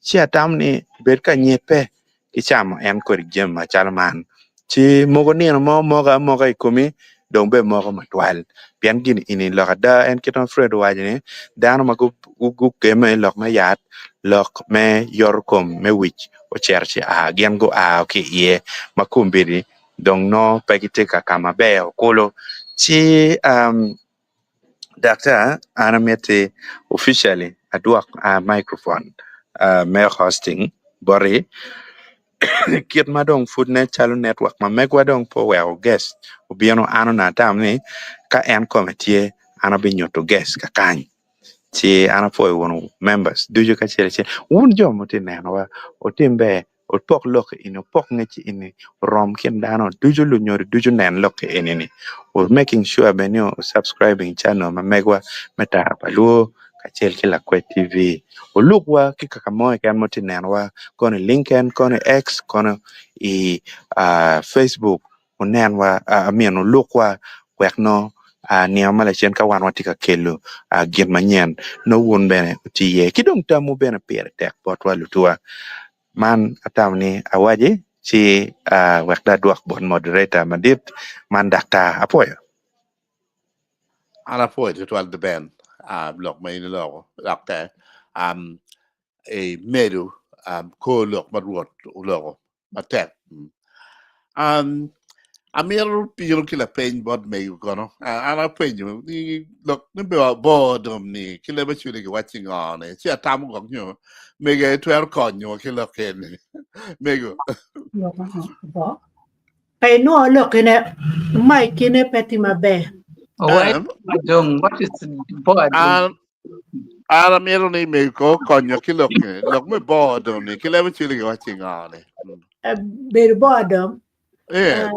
chi atam ni ber ka nyepe ki chamo en kor jem ma chalman chi mogo ni mo moga ikomi dong be mogo matwal pian gin ini lokada en kiton Fred wajini dano ma gu keme lok me yat lok me yorkom me wich o cherche gen go okay ye makumbiri dong no pegite kama beo kolo chi Doctor Anamete officially aduak microphone me hosting bori kit madong Foodnet Chalo Network ma megwa dong po well guest obiano ano na tam ni ka en committee ano binyo to guest ka kany ci ana foi won members duju ka chele un jo mo tin neno wa o timbe o pok lok in pok ngi in rom ken dano duju lu nyori duju nen lok in or making sure ben you subscribing channel ma megwa meta palu ka chel kila kwe tv o lukwa kika kamoy kan mo tin neno wa kono linken kono x kono i facebook unen wa amien lukwa kwekno niya mala chen ka wan watika kelo gin manyen no won bene tiye kidong tamu bene pere tek potwa lutua man atamni awaje ci wekda duak bon moderator madit man dakta apoyo ana foi to the band lok mai lo lok te a medu ko lok madwot lo matek Amir piro kila pen bod me kono ana pen ni lok ni be bodom ni kila ba chule ki watching on e sia tam ko nyo me ge twer kon nyo kila ken me go Bo. Kay no look in it. Mike in it petty my bear. Why don't what is board? Ara mero ni me ko kon nyo kila ken lok me bodom ni kila ba chule ki watching on e Bear bottom. yeah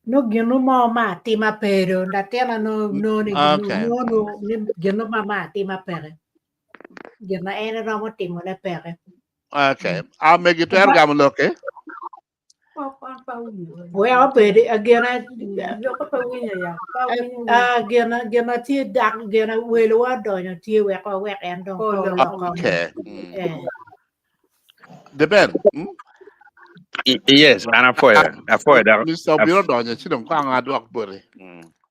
No gino ma ti ma pero la tela no ni okay no ni gino ma ti ma pere. Gino ene no mo ti mo le pere. okay a me ge twer gam lok e Well, but again, gina ti dak gina welo wa do no ti we ko we en don ko okay the band yes ana apoyo da Mr. Biro donyo chidong kwa nga duak bore.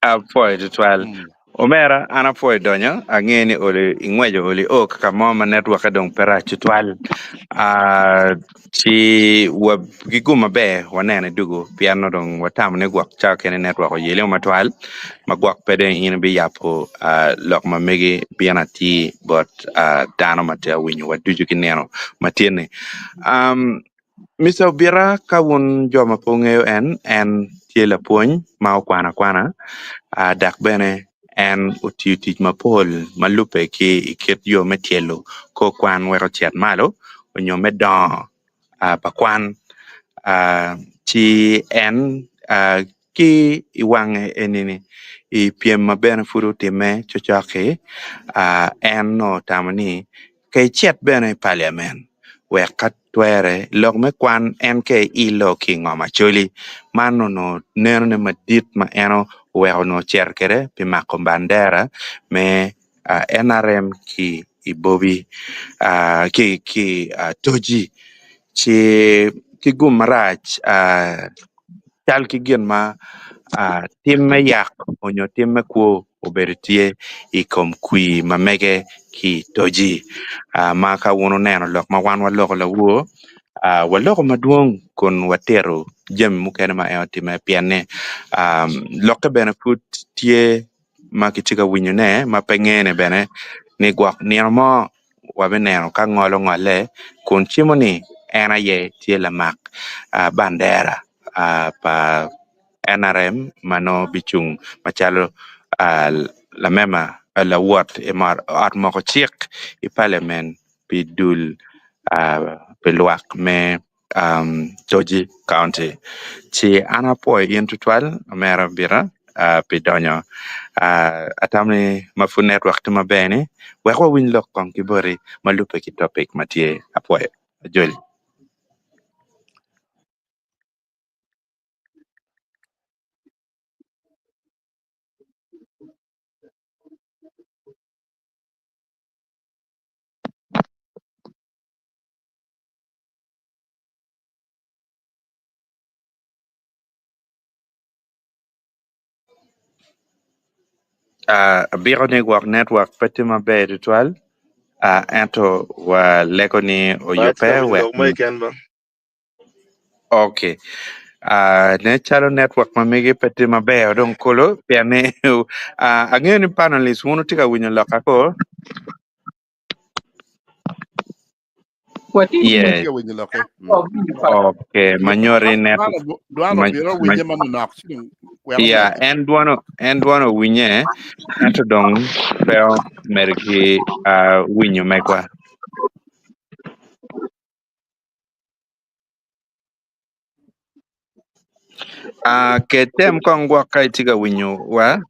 apoyo tutwal omera ana apoyo donyo angeni ole ingwejo ole ok kama ma network dong pera tutwal ci wa giguma be wanene dugo piano dong watam ne gwak cha kene network yele matwal ma gwak pede in bi yapo lok ma megi piana ti but dano mate winyo waduju kineno matine Mr. Bira ka won joma pongeo en tiela puony ma okwana dak bene en otiyo tich mapol malupe ki iket yo metielo ko kwan wero chiat malo onyo medon pakwan ci en ki iwange enini i piem mabene furu time chochoke en no tamani ke chet bene parliament wekat twere lok me kwan en ke ilo ki ngoma choli mano no neno ne madit ma eno weko no cherkere pi mako bandera me NRM ki ibobi ki toji ki gum marach chal ki gin ma tim me yak onyo tim me kuo obetie i kom kwi mamege ki toji ma ka wono neno lok ma wan waloko la wuo waloko maduong kun watero jem mukene ma eo time piane loke bene put tie ma kichika winyo ne ma pengene bene ni gwak nino mo wabe neno ka ngolo ngole kun chimo ni ena ye tie la mak bandera pa NRM mano bichung machalo la mema la wat emar at moko chik i parliament bidul peluak me Toji County ci ana poi intutwal mera bira pidonyo atamni mafu network tuma bene weko win lok kong kibori malupe ki topic matie apoy joli biro network petima be ritual ento wa leko ni oyope okay ne chalo network mamigi petima be odong kolo piane angeni panelist wunu tika winyo loka ko What is Yes. Tiga winyo loke. Okay, manyori net. Duano biro winyo manu nok. Yeah, and one winye ento dong peo merki winyo megwa. Ketem kongwa kai tiga winyo wa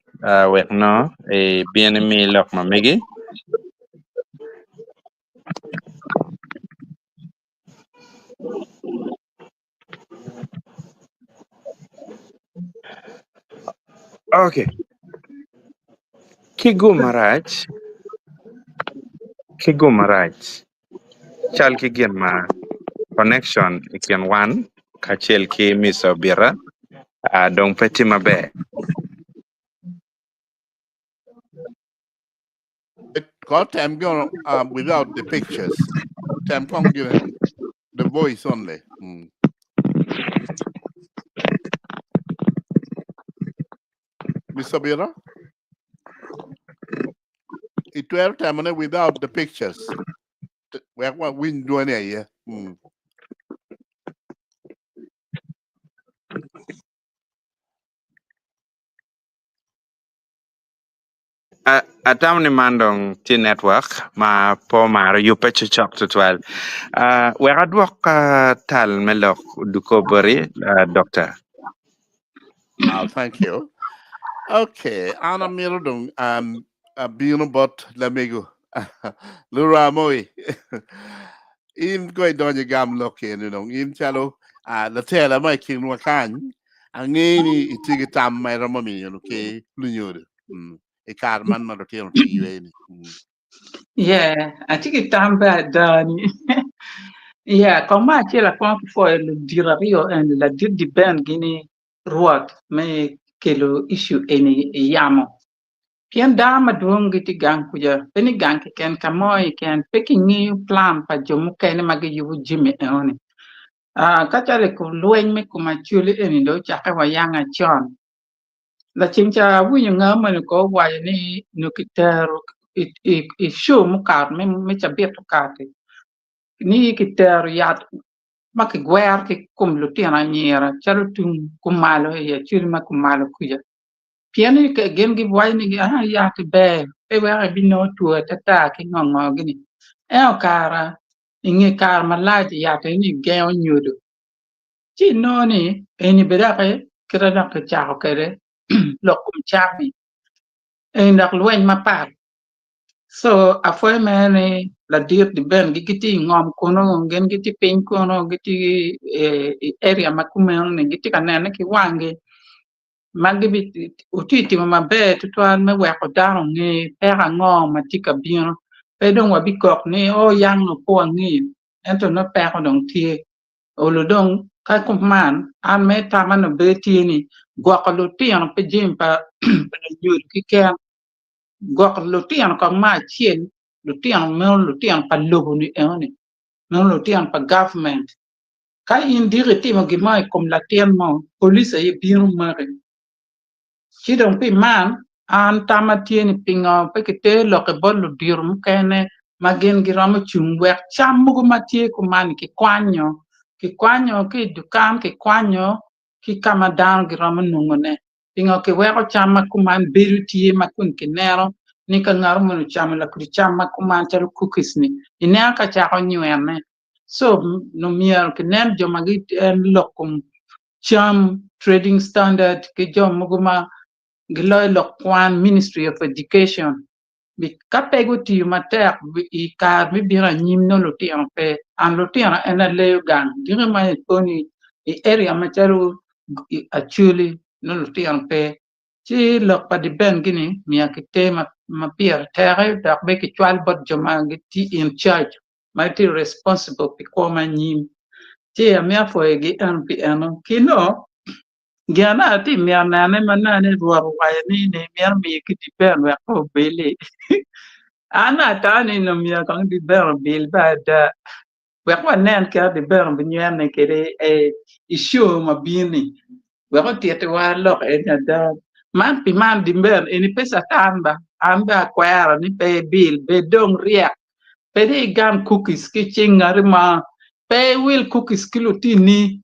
wek no bien mi lok mamegi. Okay. Kigoma Raj. Chal kigen ma connection ikian one kachel ki miso bira dong peti mabe. Got time going without the pictures. Time the voice only. Mr. Bira? It 12 time without the pictures. Where what we doing here? Atam ni mandong ti network ma po maro yu pecho chok tutwal. Wera dwok tal melok dukobori doctor. Thank you. Okay, Anna Mirodong Bino bot lamigo. Lura moi. In go donja gam loke in chalo la tela mai king wakan. Angeni itigi tam mai ramami okay lunyode. E carman ma rotiano ti Yeah, I think it's time bad done. Yeah, comment c'è la qua poi il dirario e la dir di ben gini ruot me che lo issue eni yamo. Pian dama duong ti gang kuja, peni gang ke ken kamoy ken peki ni plan pa jomu ken magi yubu jimi eoni. Kachale ku lueng me kuma chuli eni do chaka wayanga chon. La chincha wuyu ngama ko waya ni nukiteru it show mukar me chabit kati. Ni kiteru yat maki gwer ki kum lutiana nyera charu tung kumalo ya chuli ma kumalo kuja. Piani ke gen gi wai ni ya ke be e wa bi no tu ta ki ngongo gini e o kara inge kar malaji ya te ni ge on nyudu chi no ni e ni beda ke kra da ke cha ke re lokum chami e ndak lwen ma pa so a foi me ni la dir di ben gi kiti ngom kono gen giti pin kono giti area makumel ni giti kanene ki wange magi bi utiti mama be tutwan me we ko daron ni pera ngom matika bien pe don wa bi kok ni o yang no po ni ento no pe ko don tie o lo don ka man an me tama no be tie ni gwa ko lo tien pe jim pa pe no nyur ki ke gwa ko lo tien ko ma chien lo tien me lo tien pa lo ni eni no lo tien pa government ka in dire ti mo gi mai kom la tien mo police e bien ma chi dong pi man an tama tieni pingo pe kete lo ke bol dirum kene magen gi ram chung wek cham mugo matie ku man ki kwanyo ki dukan ki kwanyo ki kama down gi ram nungone pingo ke wek cham ma ku man beru tie ma kun ki nero ni ka ngar mu cham la ku cham ma ku man charu cookies ni ina ka cha ko nyuerne so no mier ke nen jo magi lokum cham trading standard ke jo mugo ma giloy lokwan Ministry of Education bi kapego ti mater i kar mi bira nyim no lotian pe an lotian ena leogan dire ma poni i area macharu actually no lotian pe ti lok pa di ben gini mi akite ma pier terre da be ki twal bot joma ti in charge ma ti responsible pi ko ma nyim ti a mi afo gi an pi ano kino Giana ti miar nane manane ruar waya ni ne miar mi ki di ber wa ko bele. Ana tani no miar kang di ber bil bada. Wa ko nen ka di ber bi nyen ne kere e isho ma bini. Wa ko tiete wa lo e na da. Man pi man di ber e ni pesa tamba. Amba kwara ni pe bil be dong ria. Pede gam cookies ki chingarima. Pe will cookies ki lutini.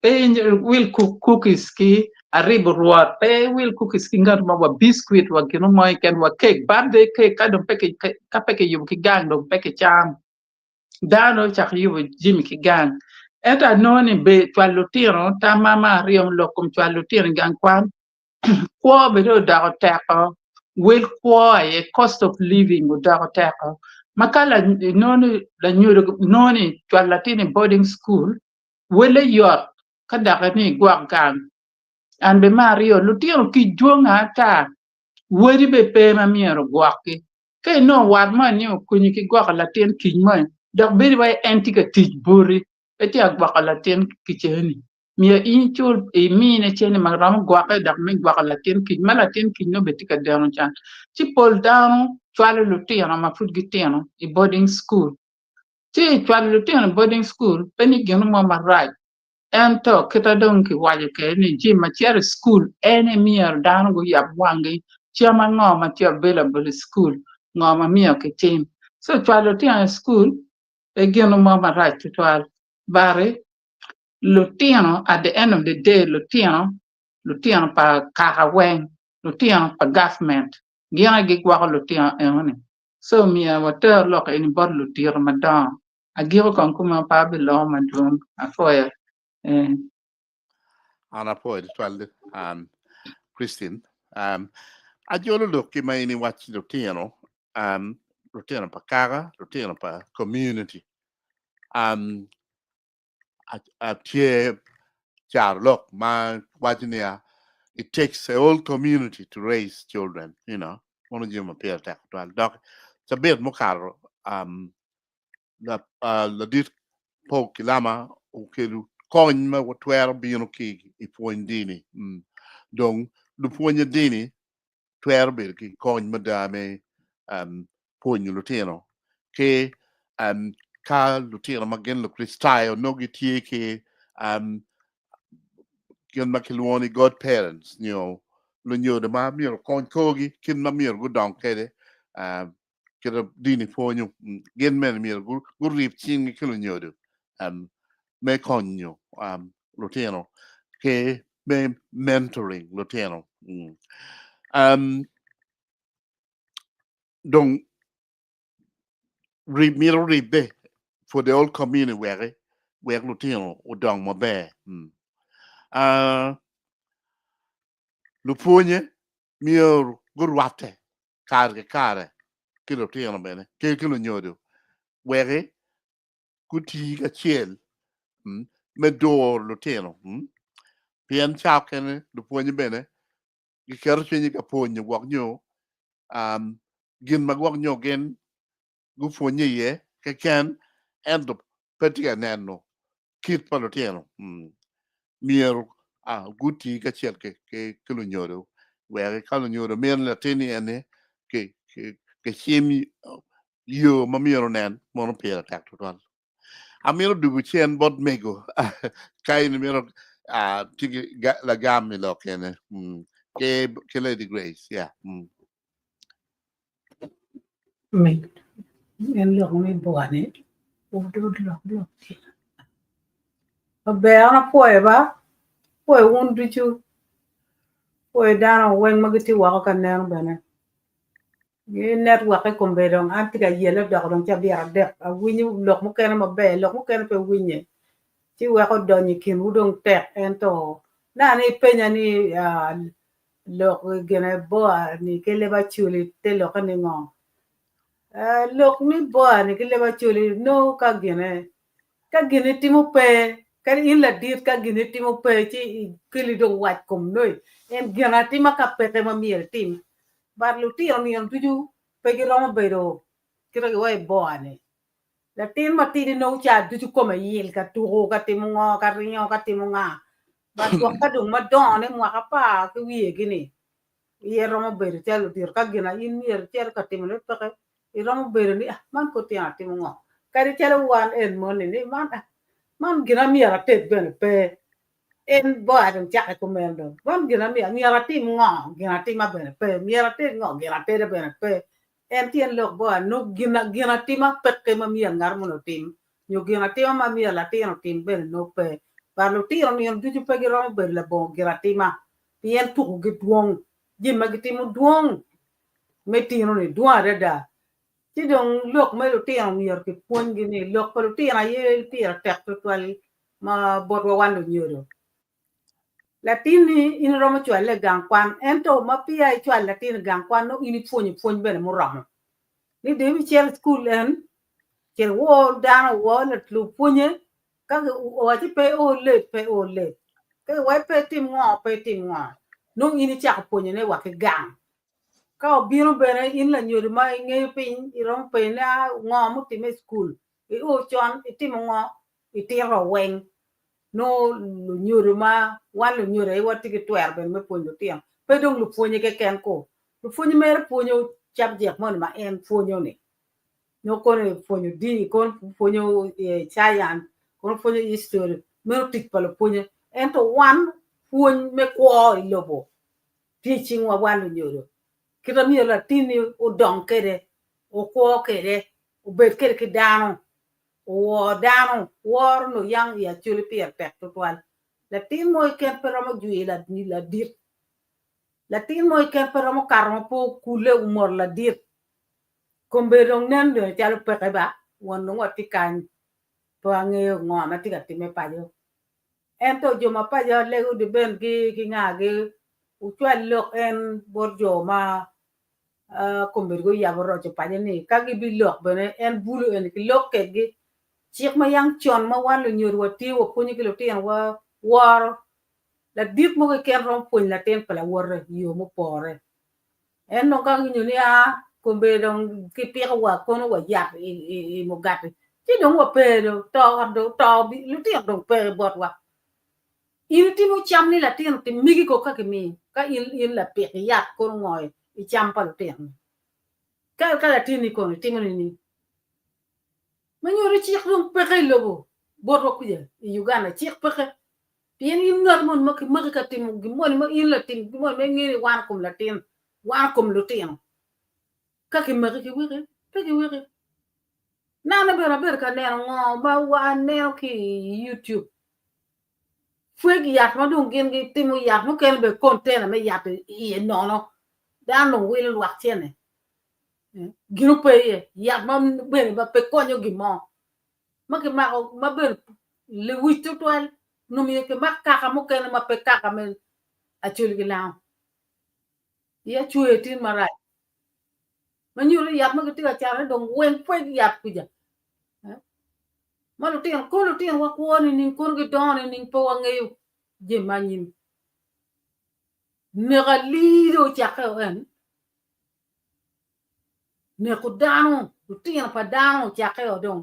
Pe will cookies ki aribo ruat. Pe will cookies ki ngarima wa biscuit wa kino moi ken wa cake. Birthday cake ka dong peke ka peke yum ki gang dong peke cham. Dano chak yubo Jimmy ki gang. Eta noni be twalutiro ta mama riom lokum twalutiro gang kwan. Kwa bedo dago teko. Will kwa a cost of living with dago teko. Makala noni la nyuru noni twalatini boarding school. Wele yot kadaka ni guak gang. And be mario lutiro ki juonga ta. Wedi be pe ma miero guaki. Kay no wad man yo kunyi ki guak latin kinyman. Dok beri bay antika tij buri. Eti ak guak latin kicheni. Mia inchul e mine cheni magram guak dak mi guak latin kiny ma latin kiny no betika dano chan. Chi pol dano chwale lutino ma fut gitino i boarding school. Chi chwale lutino boarding school peni gino mo maraj. Ento kita dong ki waje ke ni ji ma cher school ene mier dano go yab wangi chama ngoma ti available school ngoma mio ke team so chwalo ti an school e gino mama right to twal bare lutino at the end of the day lutino pa kahawen lutino pa government gina gi kwa lutino ene so mia water lock in bor lutino madam agiro kon kuma pa bilo madum afoya Ana po twalde Christine ajolo lo ki mai ni watch lutino lutino pa kaga lutino pa community a tie look ma watching it takes a whole community to raise children, you know. One of them appear to dog. It's a bit mokaro. The dit po kilama ukelu coin ma watwer bino ki ipoindini. Dong lu ponya dini twer bir ki coin madame ponyu lutino. Ke ka lutino magen lu kristayo nogi tie ke kin makilwoni godparents, you know. Lunyo de ma mir kon kogi kin ma mir gu don kede kede dini ponyo gen men mir gu rip chin ki lunyo de me konyo luteno ke me mentoring luteno donc rip mir rip de for the whole community where luteno o dong mo be lu ponye mier gurwate kare kilo tieno bene kilo nyodo were kuti ka chiel me dor lu tieno pien chakene lu ponye bene gi kero chenye ka ponye gwak nyo gin magwak nyo gen gu ponye ye ke ken endo petika neno kit pa lu tieno mier guti ka chiel ke kilo nyodo where kalo nyodo men la tini ene ke chimi yo mamiro nen mono pera tak total amiro dugu chen bot mego kai ni miro tigi la gammi lo kene ke Lady Grace yeah mình en lo mi buane o do lo be ana poe won du poe dano wen magiti wa ka nen bene ye network e kombe dong antika yele do dong cha biara de winyu lok mo ken ma be lok mo ken pe winye ti wa ko doni kin udong tek ento na ni penya ni lok gene bo ni kele ba chuli te lok ni ngo lok ni bo ni kele ba chuli no ka gene timo pe ka in la dit ka gene timo pe ti kili do wat kom noi en gena tima ka pe te ma miel tim bar lu ti on yon tuju pe ki roma bedo kira ki wai boane la tin ma ti no cha tuju ko ma yil ka tu ka timo ngo ka rinyo ka timo nga ba to ka dung ma don mo ka pa ki wi gini ye roma bedo cha lu tir ka gena in mier cher ka timo le pe i roma bedo ni man ko ti timo ngo ka ri cha wan en mon ni man gena mier tet ben pe en bo adon cha ko mendo bon gena mi ara tim ngo gena tim ma bene pe mi ara te ngo gena te de bene pe en tien lok bo no gina tima pet ke ma miel ngar mono tim yo gina tima ma miel la tino tim ben no pe pa lo tiro ni du ju pe giro be la bo gina tima tien tu gi duong ji ma gi timo duong me tino ni duare da ti dong lok me lo tino mier ke pon gi ni lok pa lo tino ye tiro tek to twal ma bot wa wan lo nyoro Latini in romo chwale gang kwan ento mapia chwale latini gang kwan no ini fonyi bene muramo ni de mi chel school en chel wo dana wo na tlu punye ka o ti pe o le ka wa pe tim ngo no ini cha punye ne wa ke gang ka obiro bene in la nyori ma nge pin i rom pe na ngo mu ti me school i o chon i tim ngo i ti ro wen no lu nyuru ma wan lu nyuru e wati ki twer ben me ponyo tiam pe dong lu ponye ke ken ko lu ponye mer ponyo chap jek mon ma en ponyo ni no kon ponyo di kon ponyo chayan kon ponyo history me tik pa lu ponye en to wan pony me ko lobo teaching wa wan lu nyuru kita mi la tini o don kede o ko kede o bet kede ki dano o dano war no yang ya chuli pier pek to twal la tin moy ken pero mo juila ni la dit la tin moy ken pero mo karmo po kule umor la dit kombe dong nen de chalo peke ba won no wati kan to ange ngoma ti gati me pajo ento joma pajo lego de ben ki ngage u twal lok en borjo ma kombe go ya boro jo pajo ni kagi bi lok bene en bulu en ki lok ke gi chiek ma yang chon ma wan lo nyor wati wo punyi ki lo tien wa war la dit mo ke ken rom pun la ten pala war yo mo pore en no ka nyu ni a kombe dong ki pi wa kono wa ya i mo gat ti dong wa pe do to bi lu tien dong pe bot wa in ti mo cham ni la tien ti mi ko ka ki mi ka in la pe ya ko ngoy i cham pa lo tien ka la tin ni ko ti ngoni ni Manyori chik dong peke lobo bodo kuya i Uganda chik peke pien in ngat mon mak ka tim gimon ma in la tim gimon me ngiri wan kum la tim wan kum lu tim ka ki mak ki wege pe ki wege na ber ka ne ngo ba wa ne ki YouTube fwe gi yat ma dong gen gi tim yat mo ken be content me yat i no dan no wil wa tiene gino pe ya mam ben ba pe konyo gimo ma ke ma ben le witu toal no mi ke makka ka mo ken ma pe ka men a chul gila ya chue tin mara ma nyuru ya ma ke ti cha dong wen pe ya ku ja ma lu tin ko lu tin wa ko ni ko ngi don ni po wa ngi je ma nyin ne ga li do cha ka en ne ko dano lu tin pa dano cha ka dong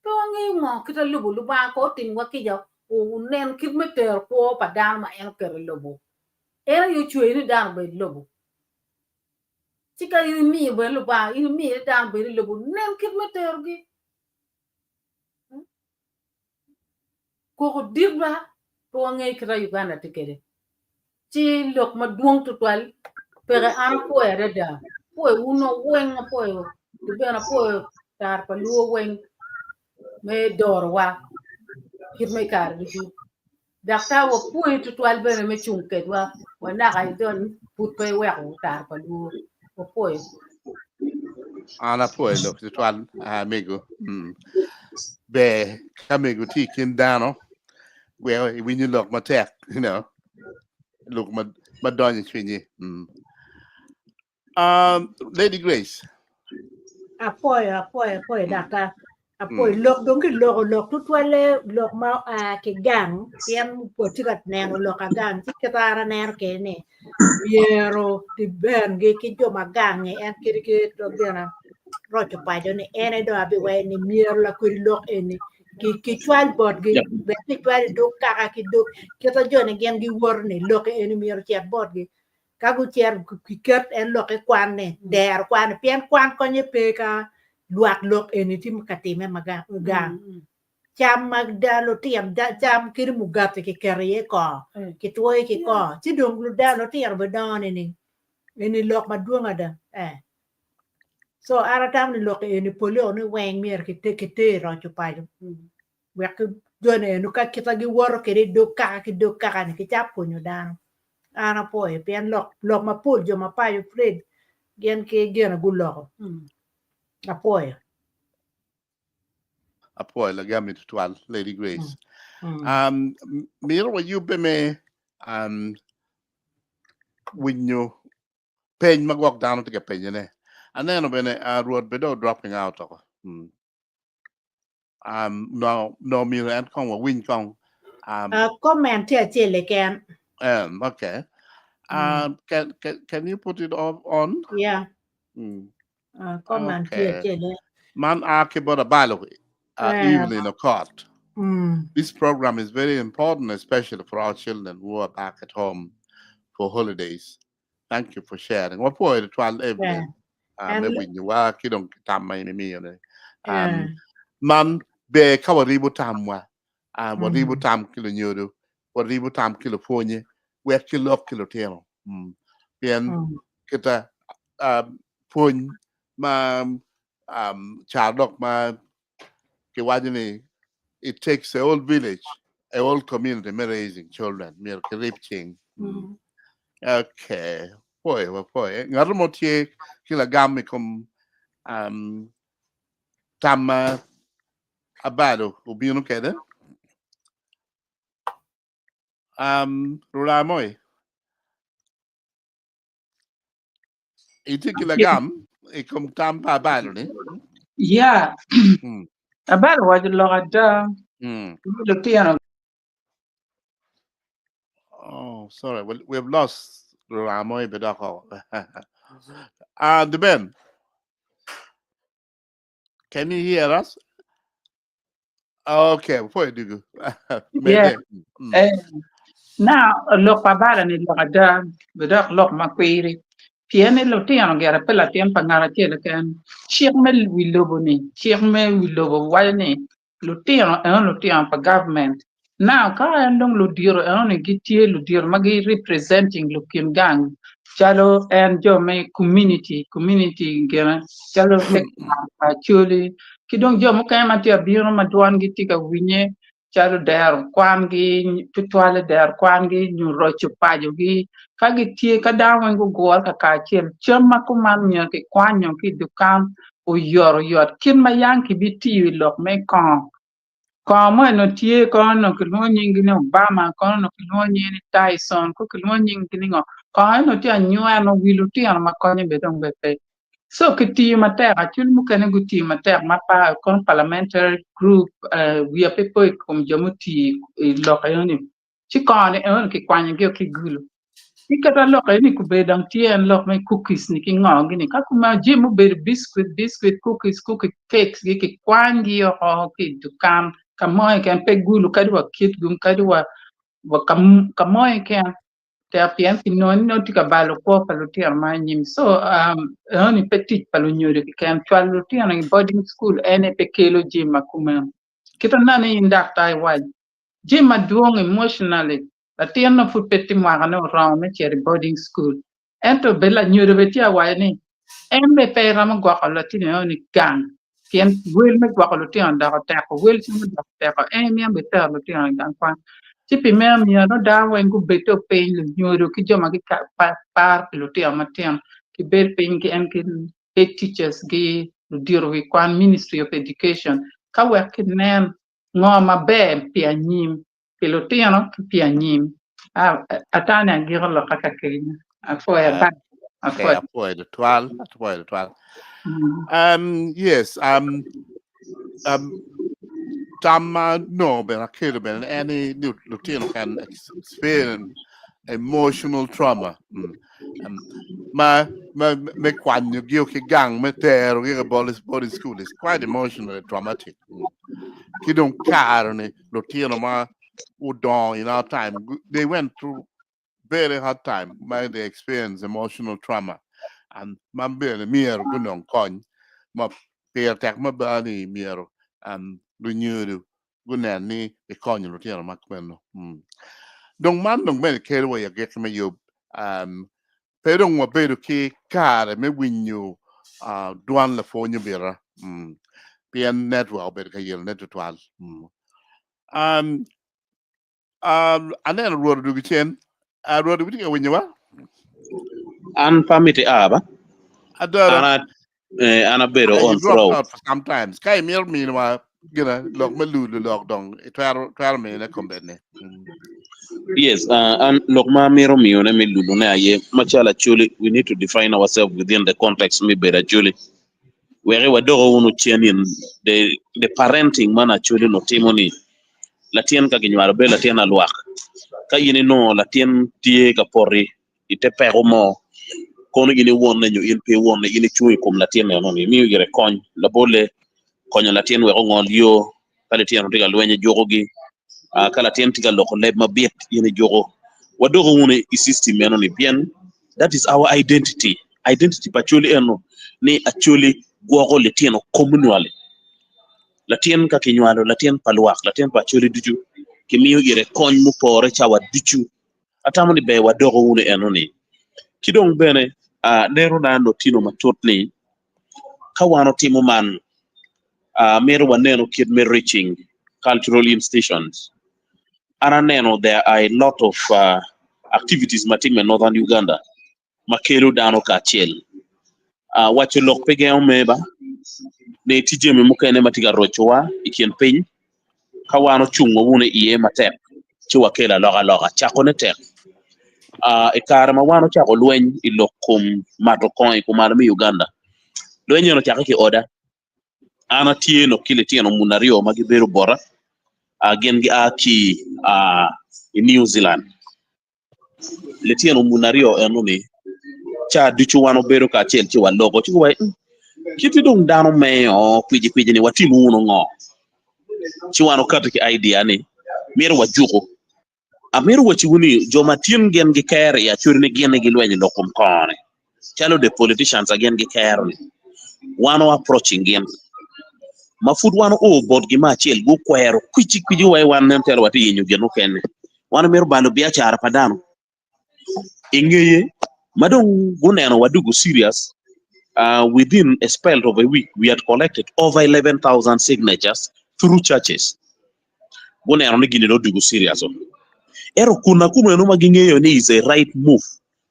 to ngi mo kita lu ba ko tin wa ki ja o nen kit meter ko pa dan ma en ker lobo era yo chue ni dan be lobo chika yu mi be lu ba yu mi dan be lobo nen kit meter gi ko dirba to ngi kita Uganda tikere chi lok ma duong to twal pere an ko era da po uno wen po de bena po tar pa lu wen me dorwa kit me kar du dakta wo pui tu twal bene me chung ke wa na ga don put pe we ko tar pa lu wo pui ana poi lo ki twan amigo be amigo ti kin dano where when you look my tech you know look my don chini Lady Grace apoy dakta apoy lok dong ki lok tu twale lok ma ke gang tiem po tigat ne lok gang ti ketara ner ke ne yero ti ben ge ki jo magang en ki to bena rocho pa jo ne ene do abi we ni mier la ku lok ene ki twal bot ge be ki twal do kaka ki do ki to jo ne gen gi wor ne lok ene mier chat bot ge ka gu cher ki ket en lok e kwan ne der kwan pien kwan ko nye pe ka luat lok ene tim katime maga gang cham magdalo tiam da cham kir mugate ki kerye ko ki toy ki ko ti dong lu da lo tiar be don ni lok maduong ada so ara tam ni lo ke ni polio ni weng mier ke te ro chu pa wek do ne no ka kita gi woro ke do ka ni ke cha pu nyu dan ana po e pian lok ma pu jo ma pa yu fred gen ke gen gu lo apo e Apoy la gamit twal Lady Grace. mm. Miro wa you be me when you pen magwak down to get pen ne. And then when road bedo dropping out of. No Miro and kong wa win kong. Comment here chile can Okay. Can you put it on? yeah comment here Okay. chile Man about a balo evening of court. This program is very important, especially for our children who are back at home for holidays. Thank you for sharing. What point the 12 evening? And Maybe you work, you don't time my me. yeah. Man, be cover ribu tamwa. What ribu tam kilo nyodo. What ribu tam kilo ponye. Where kilo tail. Bien, kita pon ma chardok ma kiwajini. It takes a whole village, a whole community raising children. Mir keripching. Okay. Boy. Ngaro mo tie kila gami kom tama abado ubino kede. Rula moy. Iti kila gam ikom tampa abado ni. Yeah. About what you look at the piano. Oh, sorry. Well, we've lost Rula moy bedako. The Ben. Can you hear us? Okay, before you do. Yeah. Now look about and look at the look maquiri. Piene lo tiano gara pela tiempa ngara tiele kan. Chirme wiloboni. Chirme wilobo wine. Lo tiano pa government. Now ka andong lo diro gitie lo diro magi representing lo kim gang. Chalo and jo me community gana. Chalo actually kidong jo mo kaya matia biro maduan gitika winye. Chalo der kwan gi tutwale der kwan gi nyu rocho pajo gi kagi tie ka dawen go gor ka chiem chema kuman nya ke kwanyo ki dukan o yor kin ma yang ki biti lok me kon mo no tie kon no klo nyingi no Obama kon no klo nyini Tyson ko klo nyingi ngo kon no tie nyua no wilu tie ma konye bedong bepe so kiti matek achul mukene guti matek mapa kon parliamentary group we are people kom jomuti lokayoni chikone ki kwanye gyo ki gulu ikata lokayoni kubedang tien lok me cookies ni ki ngongi ni kakuma jimu ber biscuit cookies cakes ki kwangi yo ki dukan kamoy kan pe gulu kadwa kit gum kadwa kamoy kan te apien pinon no tika balo ko palutia manyim so oni petit palunyuri kan palutia na boarding school ene pekelo jim makuma kita nani indak tai waj jim maduong emotionally atien no fu peti mwagano round me cher boarding school ento bella nyuri betia wajni embe pe ram gwa latino oni gang tien wel me gwa latino da ta ko wel sim da ta ko emi ambe ta latino gang kwa chipi mem ya no da wen ku beto pe nyoro ki joma ki par pilote amatem ki ber pe ki en ki teachers gi diro wi kwan ministry of education ka we ki nen ngoma be pi anyim pilote no pi anyim atana giro lo kaka kenya afo ya ba Okay, apoy the 12. Yes, Tama no, but I could have been any Latino can experience emotional trauma. Me kwan you give ki gang me ter we boarding school is quite emotionally traumatic. Kidong car ni Latino ma udon in our time. They went through very hard time by they experience emotional trauma. And mambe mier gunong kon ma per tek ma bani mier lunyuru gunan ni e konyo lo tiara makweno dong man dong me kere ya get me yo pe dong wa be ki kare me winyo duan la fonyo bira PN network ber ka yel net twal anen ruor du chen ruor du ga winywa An pamite aba. adara Ana bero you on drop throw. out for sometimes kai mir mi ma gina lok malu lok dong twar me na kombene Yes, and Lokma Miro Mione Milune Aye, Machala Chuli, we need to define ourselves within the context, me better Chuli. Wherever do unu in the parenting man actually no timoni. Latien ka ginyarabe latien alwak. Ka yini no latien tie ka pori ite pero mo kono gini won na nyu in pe won na yini chui kum latien no ni mi yere kon la bole konyo latien we ngol yo ka latien tiga lwenye jogogi kala tien tiga loko leb mabit yini jogo wadogo woni i system eno ni bien. That is our identity pachuli eno ni actually gogo latien communally latien ka kinywalo latien palwak latien pachuli duju kimiyo yere kon mu pore chawa duju atamoni be wadogo woni eno ni kidong bene nero na no tino matot ni kawano timo man mero waneno kid me reaching cultural institutions ananeno there are a lot of activities matim in northern Uganda makelo dano ka chiel wacho lok pege omeba ne tije me mukene matiga rochowa ikien piny kawano chungo wune iye matek chiwa kela loga chako ne tek e kare ma wano chako lweny ilokum mato kony kumar mi Uganda lweny no chako ki oda ana tieno kile tieno munario magibero bora gen gi aki in New Zealand le tieno munario enoni cha duchu wano bero ka chiel chi walogo chi wa kiti dong dano meyo kwiji ni watimu uno ngo chi wano kata ki idea ni mero wajuko amero wachi wuni joma tien gen gi kere ya churi ni gen gi lwenye lokum kone chalo the politicians again gi kere ni wano approaching gen mafut wano board gi ma chiel go kwero kwiji wa wan nem tero wati yinyo genu kene wano mero balo biachara padano ingeye madong guneno wadugu serious within a spell of a week we had collected over 11,000 signatures through churches guneno ni gini no dugu serious ero kuna no magingeyo ni is a right move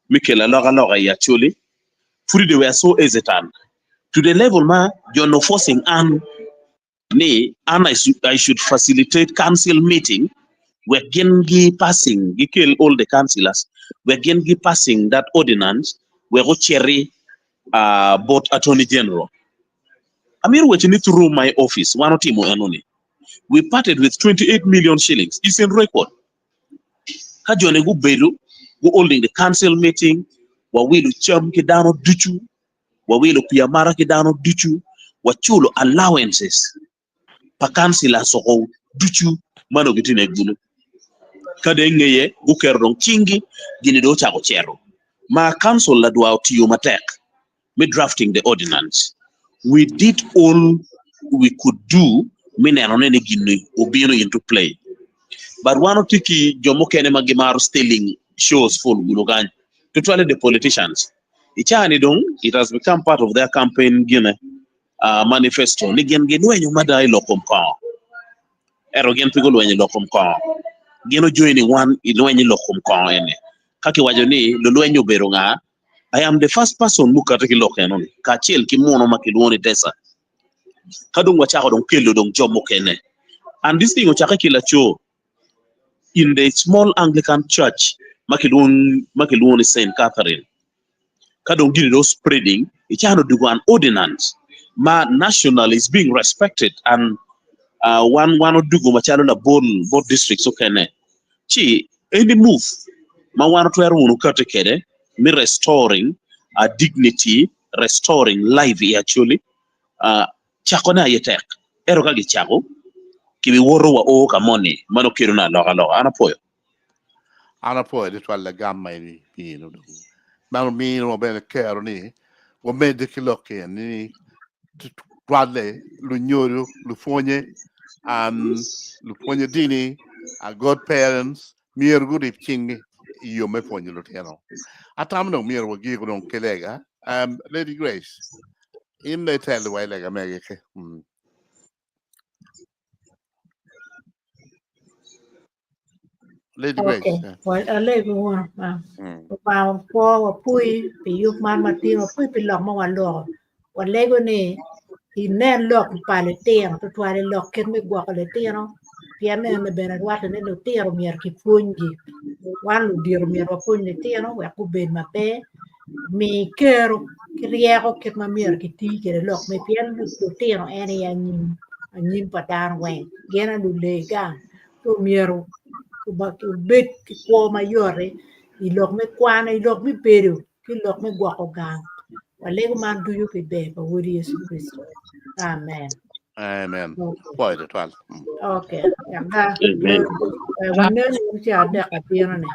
mikela loga ya chuli free they were so hesitant to the level ma you're no forcing I should facilitate council meeting we're gengi passing gikel all the councillors we're gengi passing that ordinance we're go cherry both attorney general Amir wachini through my office one team enoni we parted with 28 million shillings it's in record kajone go belu go holding the council meeting wawilu cham kidano duchu wawilu piyamara kidano duchu wachulo allowances pa councillor soko duchu mano gitine gulu kade ngeye go kerdon chingi gini do chako chero ma council la dwa tiyo matek me drafting the ordinance we did all we could do mineno nene gini obino into play but one of the jomo kene magimaru stealing shows full gulugan totally the politicians ichani dong it has become part of their campaign gine manifesto ni gen lwenyo madai lokom ka ero gen pigo lwenyo lokom ka geno joining one lwenyo lokom ka ene kaki wajo ni lwenyo bero nga I am the first person who got lokeno ka chiel kimono makilwoni tesa kadung wachako dong kelo dong jomo kene and this thing ochaka kila cho in the small Anglican church makilwoni St. Catherine kadong gini do spreading ichano dugo an ordinance ma national is being respected and one dugo machalo na board districts okene chi any move ma wano to unu kate kede me restoring dignity restoring life actually chako na yetek ero kagi chako kibi woro wa o kamoni mano kiro na loga ana po dit wala gamma ni pino do mano mi no bene kero ni wo mede kiloke ni twale lu nyoro lu fonye lu fonye dini a godparents mier gudi chingi yo me fonye lu teno atam no mier wo gi gudon kelega Lady Grace in they tell the way like a mega Lady Grace. Okay. Yeah. Well, leave one. Mm. Vào qua pui bị dục man mà tiêu pui bị lọc mà hoàn lọ hoàn lego nè thì nên lọc pa le tiền to tua le lọc ken me gua le tiền no pian ne ne bena wat ne lo tiền mier ki pungi wan lu dir mier wa pun le tiền no wa ku ben ma pe mi kero kriego ket ma mier ki ti ke le lok me pian lu tiền no ene ya nyin pa dan wen gena lu le ga to mier ku ba ku bet ki ko ma yore ilok me kwana ilok me peru ilok me gwako gang walego man do you ke be ba wori Yesu Kristo amen Amen. okay Boy, the 12. okay ya ga Amen. wanne ni ci ade ka tiyana ne